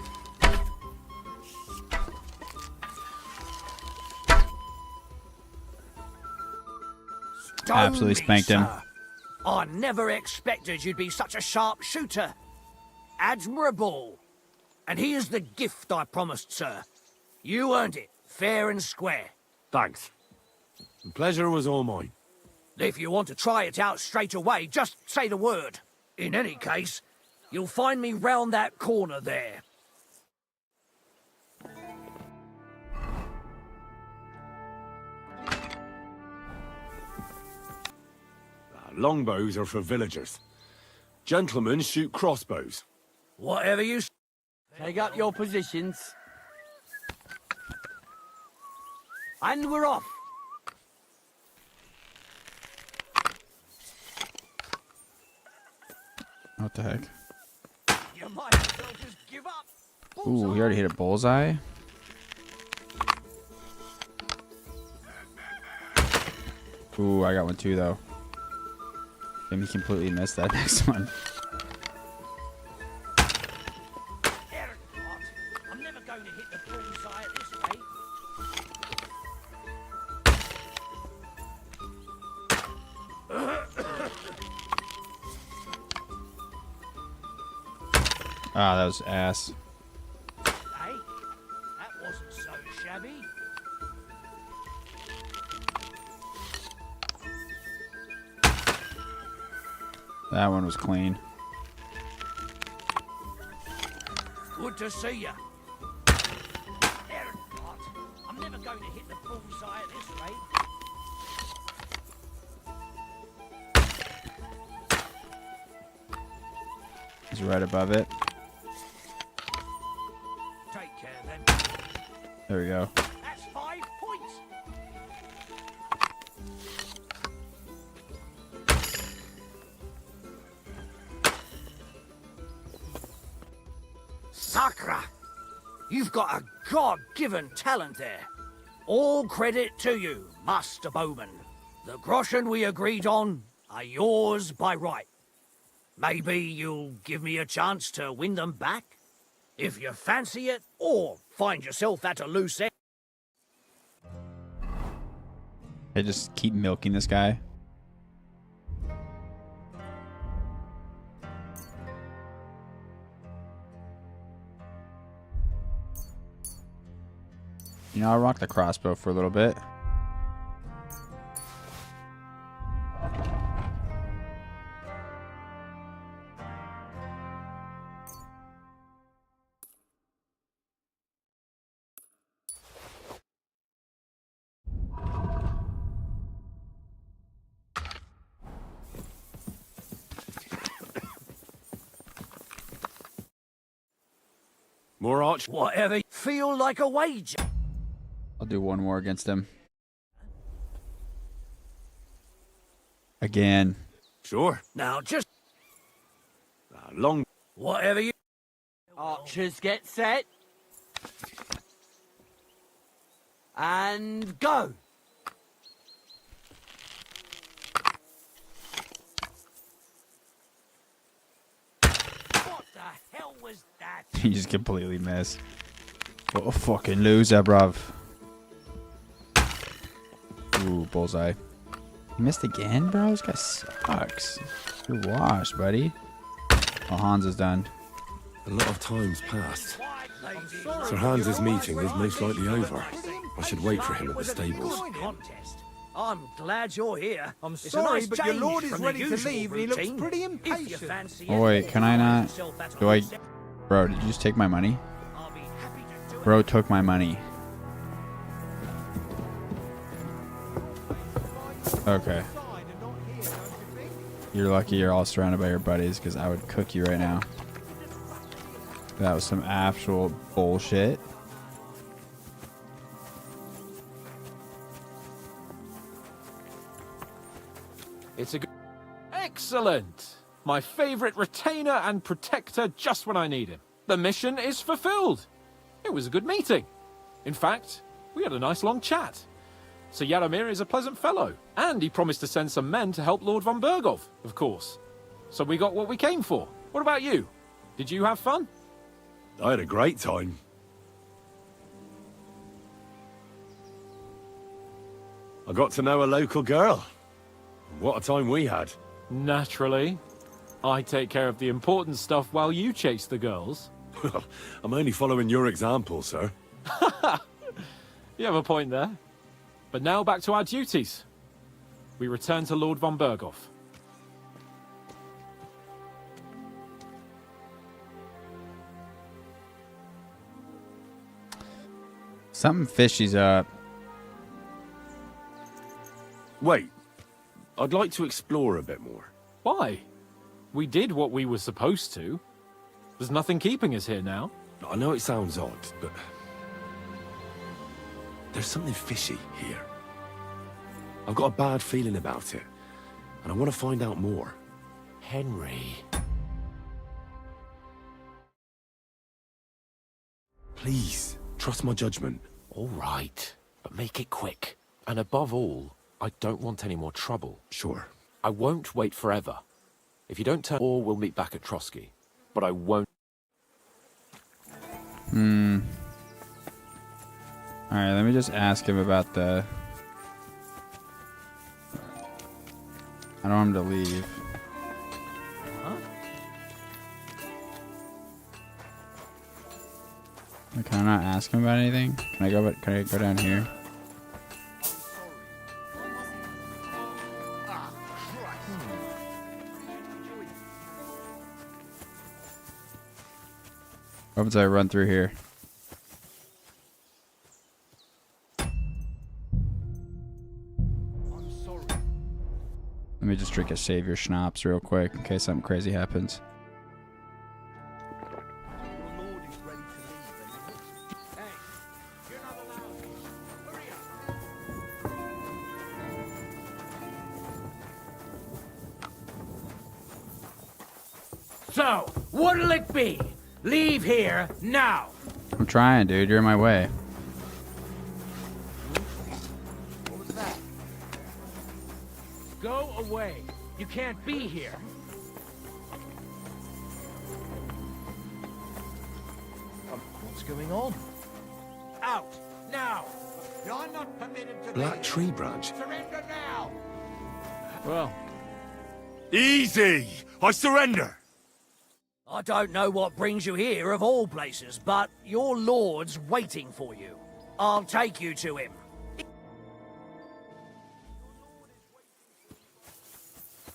Absolutely spanked him. Sir. I never expected you'd be such a sharp shooter. Admirable. And here's the gift I promised, sir. You earned it, fair and square. Thanks. The pleasure was all mine. If you want to try it out straight away, just say the word. In any case, you'll find me round that corner there. Longbows are for villagers. Gentlemen shoot crossbows. Whatever you... Take up your positions. And we're off. What the heck? You might as well just give up. Ooh, he already hit a bullseye. Ooh, I got one too, though. Maybe he completely missed that next one. I'm never going to hit the bullseye at this rate. Ah, that was ass. Hey, that wasn't so shabby. That one was clean. Good to see you. I'm never going to hit the bullseye at this rate. He's right above it. Take care then. There we go. That's 5 points. Sakra! You've got a God-given talent there. All credit to you, Master Bowman. The groschen we agreed on are yours by right. Maybe you'll give me a chance to win them back? If you fancy it, or find yourself at a loose end. I just keep milking this guy. You know, I'll rock the crossbow for a little bit. More arch. Whatever. Feel like a wager. I'll do one more against him. Again. Sure. Now just Long. whatever you. Archers get set. And go. What the hell was that? He just completely missed. What a fucking loser, bruv. Ooh, bullseye. You missed again, bro? This guy sucks. You're washed, buddy. Well, Hans is done. A lot of time's passed. Sir Hans's meeting is most likely over. I should wait for him at the stables. I'm glad you're here. I'm It's a sorry, nice but your change lord is from the ready to usual leave and he looks routine. pretty If you impatient. fancy Oh, wait, can I not? Do I... Bro, did you just take my money? Bro took my money. Okay. You're lucky you're all surrounded by your buddies, because I would cook you right now. That was some actual bullshit. It's a good... Excellent! My favorite retainer and protector just when I need him. The mission is fulfilled. It was a good meeting. In fact, we had a nice long chat. Sir Yaramir is a pleasant fellow, and he promised to send some men to help Lord von Bergov, of course. So we got what we came for. What about you? Did you have fun? I had a great time. I got to know a local girl. What a time we had. Naturally. I take care of the important stuff while you chase the girls. I'm only following your example, sir. You have a point there. But now back to our duties. We return to Lord von Bergov. Something fishy's up. Wait. I'd like to explore a bit more. Why? We did what we were supposed to. There's nothing keeping us here now. I know it sounds odd, but... there's something fishy here. I've got a bad feeling about it, and I want to find out more. Henry. Please, trust my judgment. All right, but make it quick. And above all, I don't want any more trouble. Sure. I won't wait forever. If you don't turn, or we'll meet back at Trotsky. But I won't. Alright, let me just ask him about the... I don't want him to leave. Can I not ask him about anything? Can I go down here? What happens if I run through here? Let me just drink a Savior Schnapps real quick in case something crazy happens. So, what'll it be? Leave here now. I'm trying, dude. You're in my way. What was that? Go away. You can't be here. What's going on? Out! Now! You're not permitted to Black tree branch. Surrender now! Well, Easy! I surrender! I don't know what brings you here of all places, but your lord's waiting for you. I'll take you to him.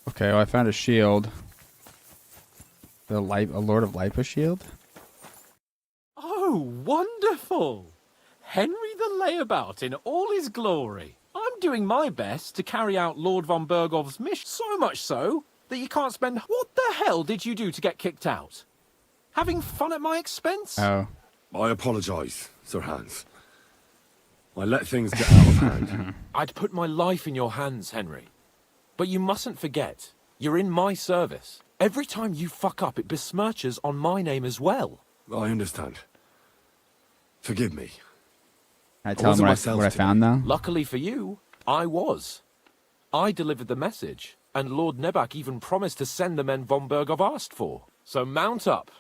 Okay, well, I found a shield. A Lord of Lipa shield? Oh, wonderful! Henry the Layabout in all his glory. I'm doing my best to carry out Lord von Bergov's mission, so much so that you can't spend... What the hell did you do to get kicked out? Having fun at my expense? Oh. I apologise, Sir Hans. I let things get out of hand. I'd put my life in your hands, Henry. But you mustn't forget, you're in my service. Every time you fuck up, it besmirches on my name as well. I understand. Forgive me. I tell him what I found, though? Luckily for you, I was. I delivered the message, and Lord Nebak even promised to send the men von Bergov asked for. So mount up.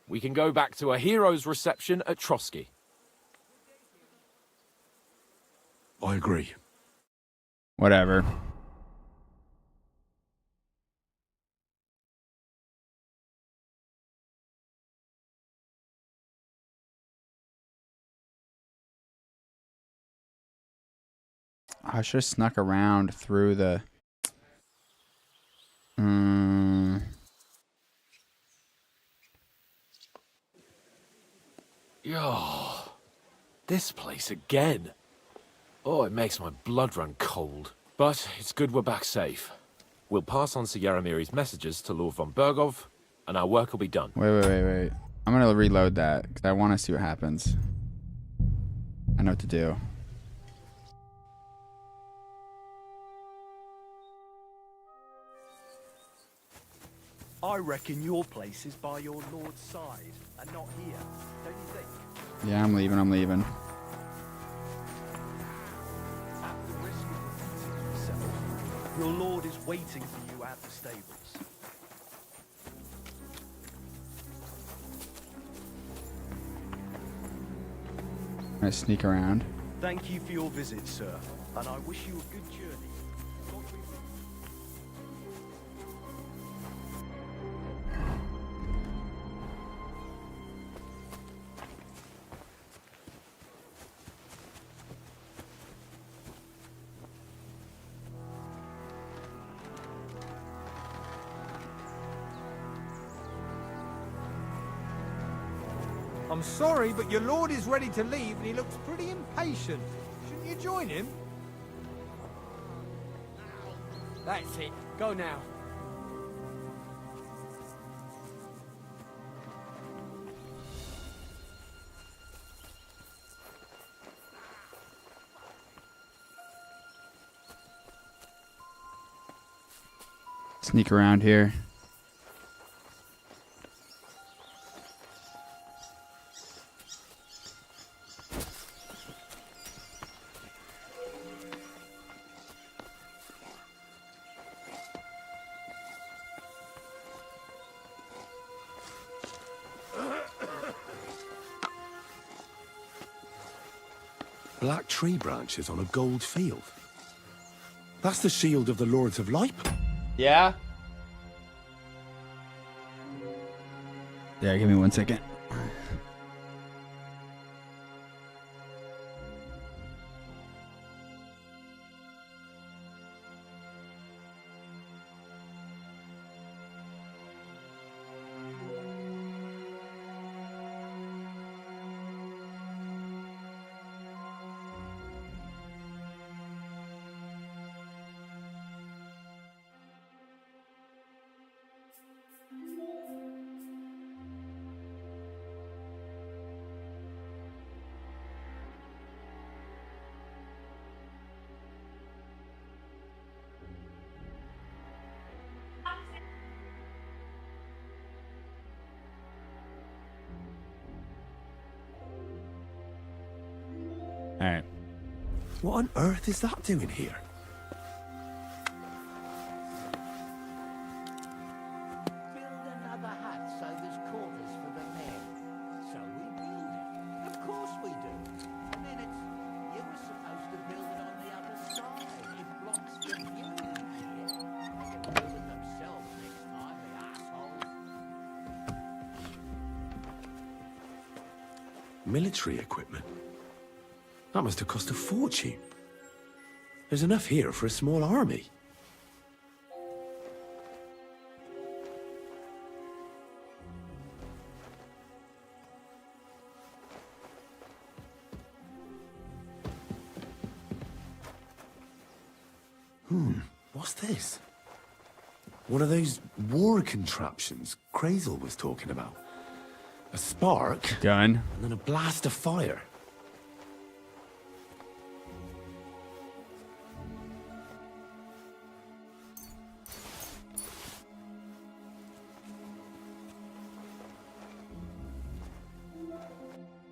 We can go back to a hero's reception at Trotsky. I agree. Whatever. I should have snuck around through the... Yo, this place again. Oh, it makes my blood run cold. But it's good we're back safe. We'll pass on Sir Yaromir's messages to Lord von Bergov, and our work will be done. Wait. I'm going to reload that, because I want to see what happens. I know what to do. I reckon your place is by your lord's side, and not here, don't you think? Yeah, I'm leaving. At the risk of repeating yourself, your lord is waiting for you at the stables. I'm going to sneak around. Thank you for your visit, sir, and I wish you a good journey. I'm sorry, but your lord is ready to leave and he looks pretty impatient. Shouldn't you join him? That's it. Go now. Sneak around here. Black tree branches on a gold field. That's the shield of the Lords of Lipe. Yeah? Yeah, give me 1 second. Alright. What on earth is that doing here? Build another hut so there's quarters for the men. So we build it. Military equipment? That must have cost a fortune. There's enough here for a small army. What's this? One of those war contraptions Crazel was talking about. A spark. Gun. And then a blast of fire.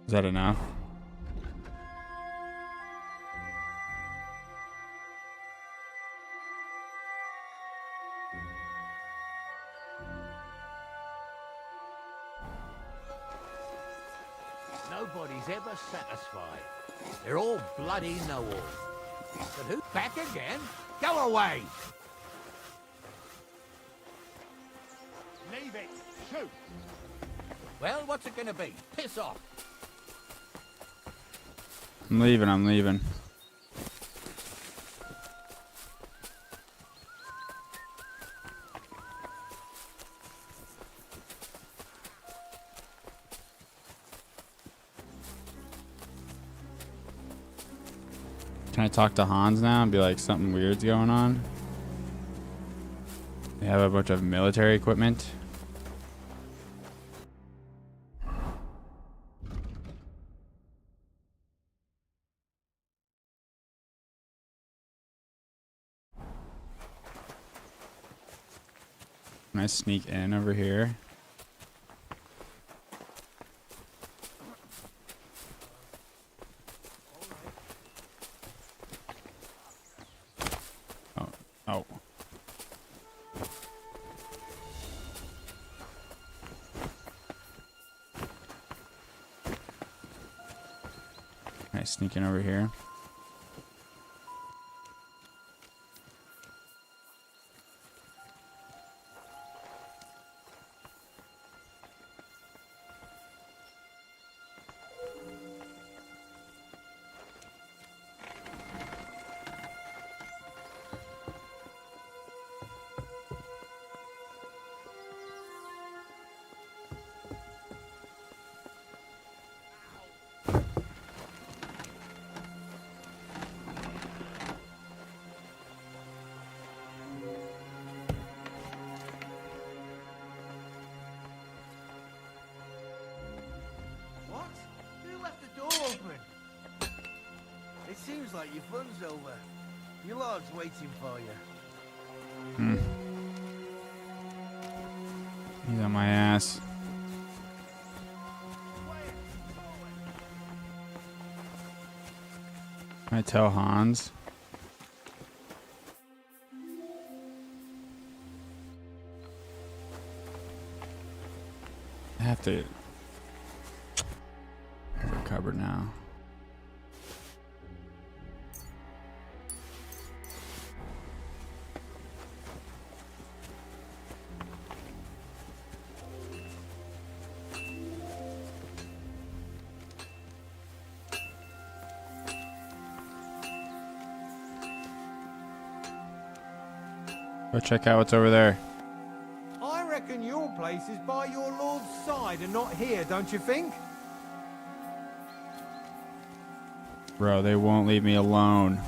Is that enough? Nobody's ever satisfied. They're all bloody know-all. But who? Back again? Go away! Leave it! Shoot! Well, what's it gonna be? Piss off! I'm leaving, I'm leaving. Can I talk to Hans now and be like, something weird's going on? They have a bunch of military equipment. Can I sneak in over here? Oh. Can I sneak in over here? What? Who left the door open? It seems like your fun's over. Your lord's waiting for you. He's on my ass. Can I tell Hans? I have to have a cupboard now. Go check out what's over there. I reckon your place is by your lord's side and not here, don't you think? Bro, they won't leave me alone.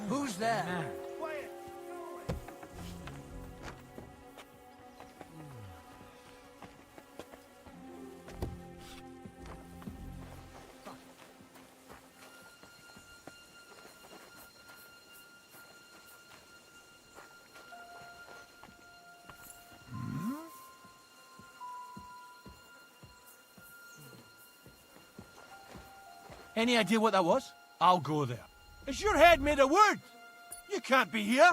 Who's there? Any idea what that was? I'll go there. Has your head made a word? You can't be here.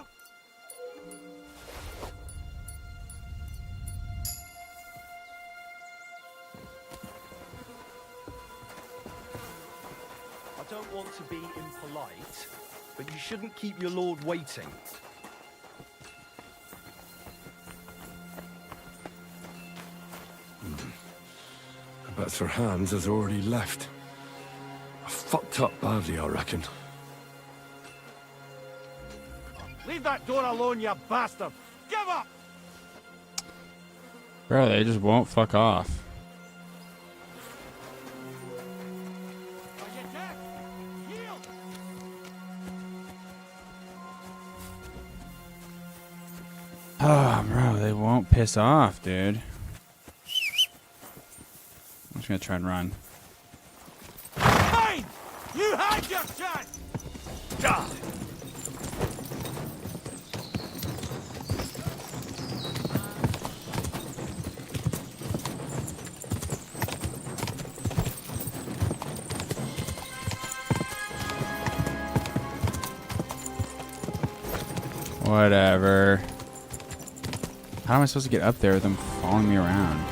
don't want to be impolite, but you shouldn't keep your lord waiting. I bet Sir Hans has already left. I fucked up badly, I reckon. Leave that door alone, you bastard! Give up! Bro, they just won't fuck off. Oh, bro, they won't piss off, dude. I'm just gonna try and run. Fine! You had your chance! Die! Whatever. How am I supposed to get up there with them following me around?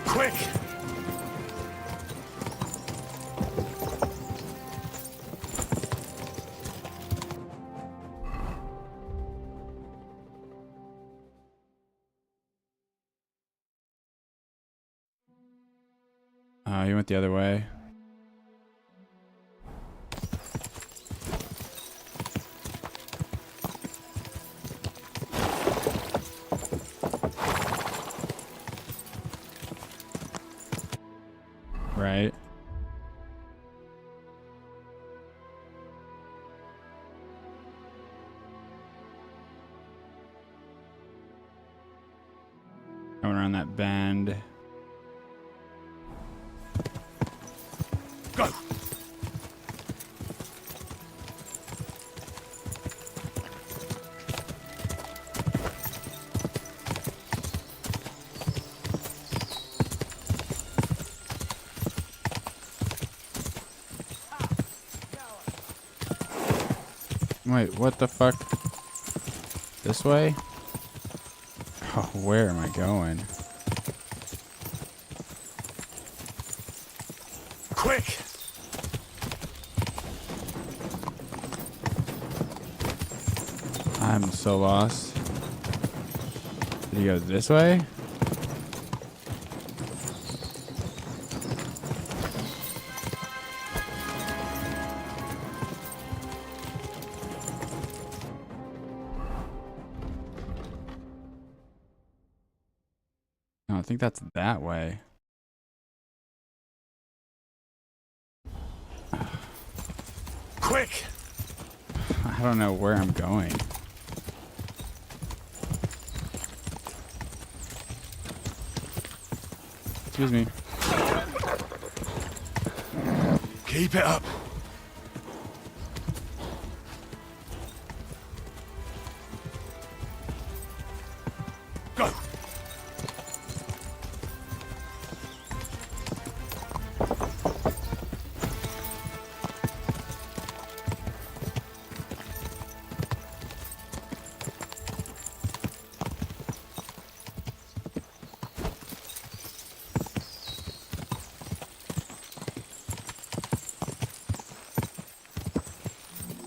Quick! Oh, you went the other way. Right. Going around that bend. Go! Wait, what the fuck? This way? Oh, where am I going? Quick! I'm so lost. Did he go this way? No, I think that's that way. Quick! I don't know where I'm going. Excuse me. Keep it up! Go!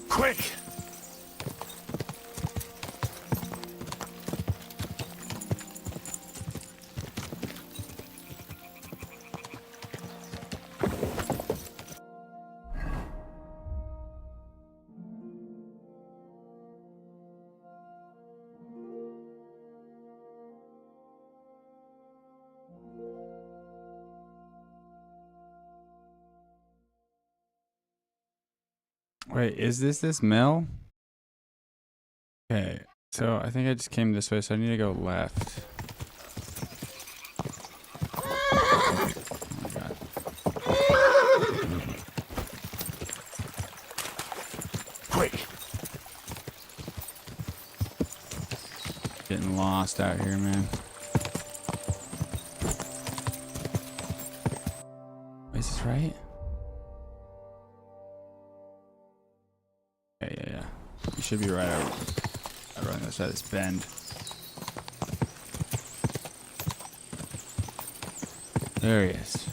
Quick! Wait, is this mill? Okay, so I think I just came this way, so I need to go left. Oh my god. Quick! Getting lost out here, man. Is this right? Yeah. You should be right over on the other side of this bend. There he is.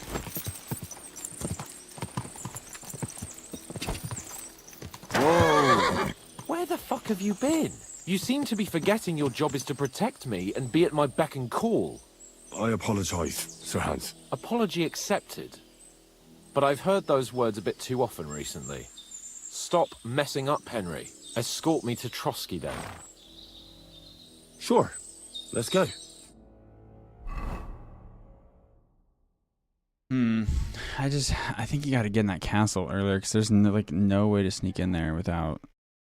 have you been? You seem to be forgetting your job is to protect me and be at my beck and call. I apologize, Sir Hans. Apology accepted. But I've heard those words a bit too often recently. Stop messing up, Henry. Escort me to Trotsky then. Sure. Let's go. I think you got to get in that castle earlier because there's no way to sneak in there without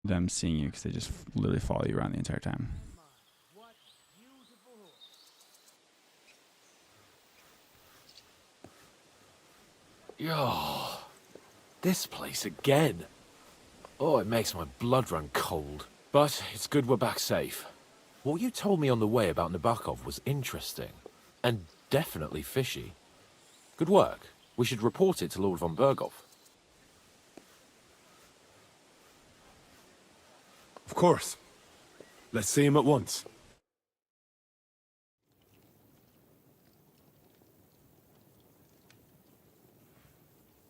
them seeing you because they just literally follow you around the entire time. Yo, this place again. Oh, it makes my blood run cold. But it's good we're back safe. What you told me on the way about Nabokov was interesting. And definitely fishy. Good work. We should report it to Lord von Berghoff. Of course. Let's see him at once.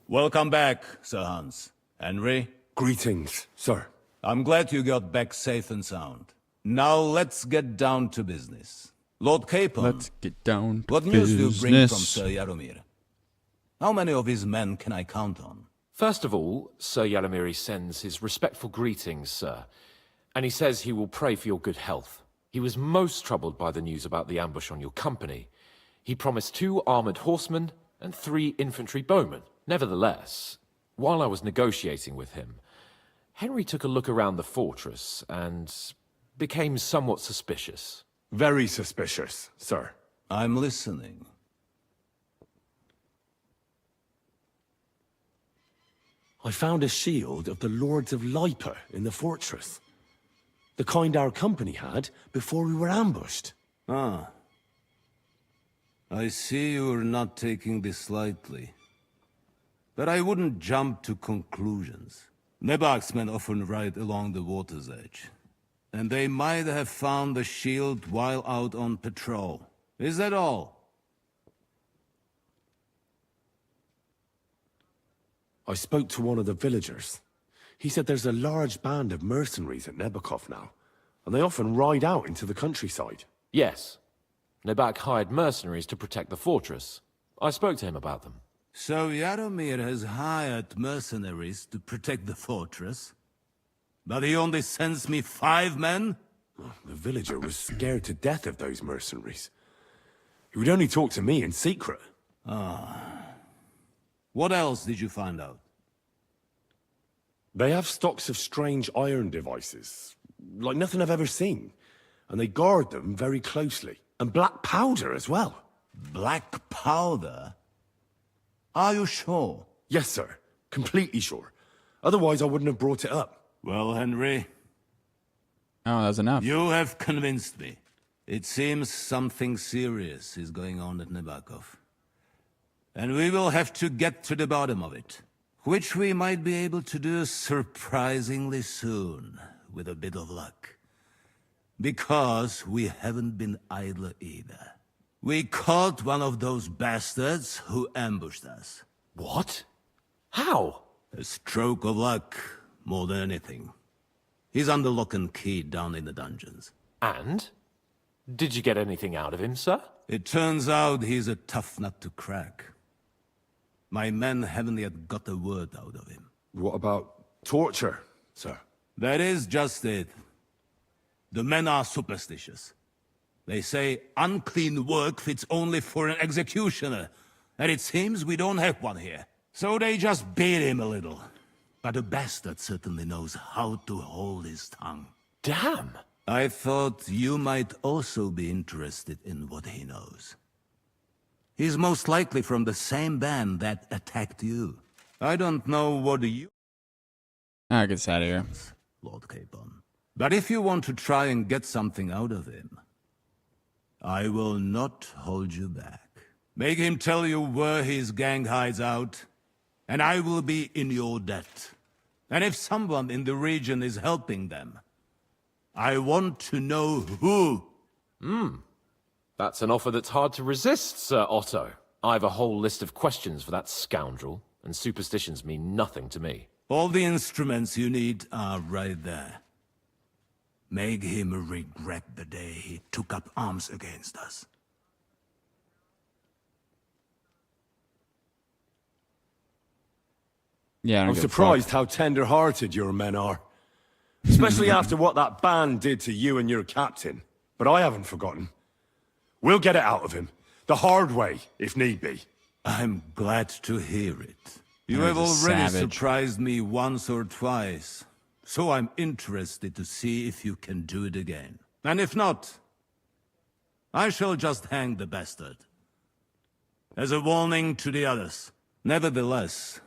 Welcome back, Sir Hans. Henry? Greetings, sir. I'm glad you got back safe and sound. Now let's get down to business. Lord Capon, let's get down to what news do you bring from business. Sir Jaromir? How many of his men can I count on? First of all, Sir Jaromir sends his respectful greetings, sir. And he says he will pray for your good health. He was most troubled by the news about the ambush on your company. He promised 2 armored horsemen and 3 infantry bowmen. Nevertheless, while I was negotiating with him, Henry took a look around the fortress and became somewhat suspicious. Very suspicious, sir. I'm listening. I found a shield of the Lords of Lipa in the fortress. The kind our company had before we were ambushed. Ah. I see you're not taking this lightly. But I wouldn't jump to conclusions. Nebak's men often ride along the water's edge. And they might have found the shield while out on patrol. Is that all? I spoke to one of the villagers. He said there's a large band of mercenaries at Nebakov now, and they often ride out into the countryside. Yes. Nebak hired mercenaries to protect the fortress. I spoke to him about them. So Jaromir has hired mercenaries to protect the fortress? But he only sends me 5 men? The villager was scared to death of those mercenaries. He would only talk to me in secret. Ah. What else did you find out? They have stocks of strange iron devices, like nothing I've ever seen. And they guard them very closely. And black powder as well. Black powder? Are you sure? Yes, sir. Completely sure. Otherwise, I wouldn't have brought it up. Well, Henry. Oh, that's enough. You have convinced me. It seems something serious is going on at Nebakov. And we will have to get to the bottom of it. Which we might be able to do surprisingly soon, with a bit of luck. Because we haven't been idle either. We caught one of those bastards who ambushed us. What? How? A stroke of luck, more than anything. He's under lock and key down in the dungeons. And? Did you get anything out of him, sir? It turns out he's a tough nut to crack. My men haven't yet got a word out of him. What about torture, sir? That is just it. The men are superstitious. They say unclean work fits only for an executioner, and it seems we don't have one here. So they just beat him a little. But the bastard certainly knows how to hold his tongue. Damn! I thought you might also be interested in what he knows. He's most likely from the same band that attacked you. I don't know what you... Ah, get out of here. Lord Capon. But if you want to try and get something out of him, I will not hold you back. Make him tell you where his gang hides out, and I will be in your debt. And if someone in the region is helping them, I want to know who. That's an offer that's hard to resist, Sir Otto. I have a whole list of questions for that scoundrel, and superstitions mean nothing to me. All the instruments you need are right there. Make him regret the day he took up arms against us. Yeah, I'm surprised how tender-hearted your men are. Especially after what that band did to you and your captain. But I haven't forgotten. We'll get it out of him. The hard way, if need be. I'm glad to hear it. You That have is a already savage. surprised me once or twice. So I'm interested to see if you can do it again. And if not, I shall just hang the bastard. As a warning to the others. Nevertheless,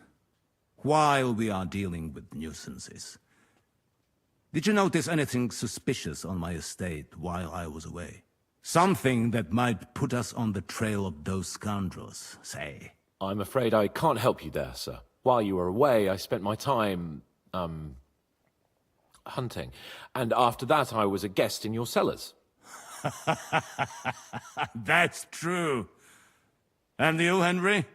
while we are dealing with nuisances, did you notice anything suspicious on my estate while I was away? Something that might put us on the trail of those scoundrels, say. I'm afraid I can't help you there, sir. While you were away, I spent my time, hunting. And after that, I was a guest in your cellars. That's true. And you, Henry?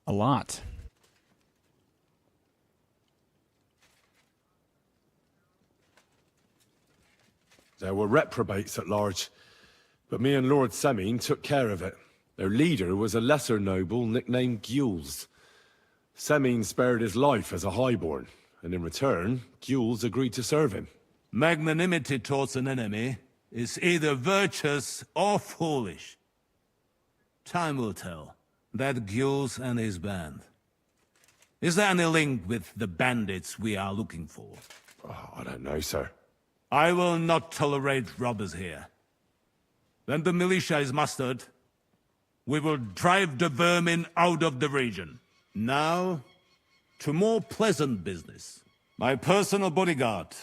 A lot. There were reprobates at large, but me and Lord Semine took care of it. Their leader was a lesser noble nicknamed Gules. Semine spared his life as a highborn, and in return, Gules agreed to serve him. Magnanimity towards an enemy is either virtuous or foolish. Time will tell. That Gules and his band. Is there any link with the bandits we are looking for? Oh, I don't know, sir. I will not tolerate robbers here. When the militia is mustered, we will drive the vermin out of the region. Now, to more pleasant business. My personal bodyguard,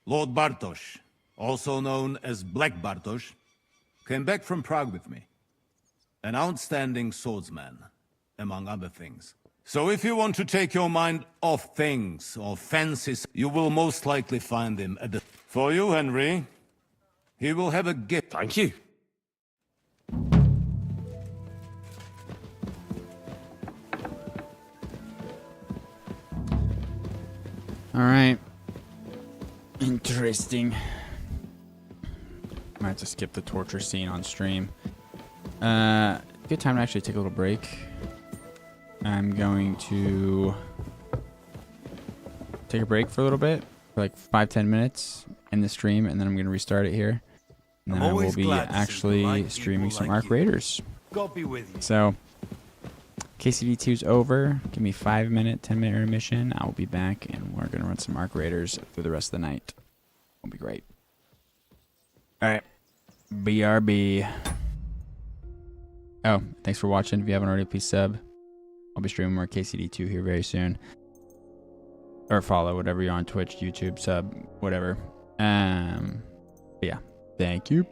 Lord Bartosz, also known as Black Bartosz, came back from Prague with me. An outstanding swordsman, among other things. So if you want to take your mind off things or fancies, you will most likely find him at the... For you, Henry, he will have a gift. Thank you. All right. Interesting. Might have to skip the torture scene on stream. Good time to actually take a little break. I'm going to take a break for a little bit, for like 5-10 minutes in the stream, and then I'm going to restart it here. And then I will be actually streaming some Arc Raiders. God be with you. So, KCD2's over. Give me 5-minute, 10-minute intermission. I'll be back, and we're going to run some Arc Raiders through the rest of the night. It'll be great. All right. BRB. Oh, thanks for watching. If you haven't already, please sub. I'll be streaming more KCD2 here very soon. Or follow, whatever you're on Twitch, YouTube, sub, whatever. But yeah, thank you.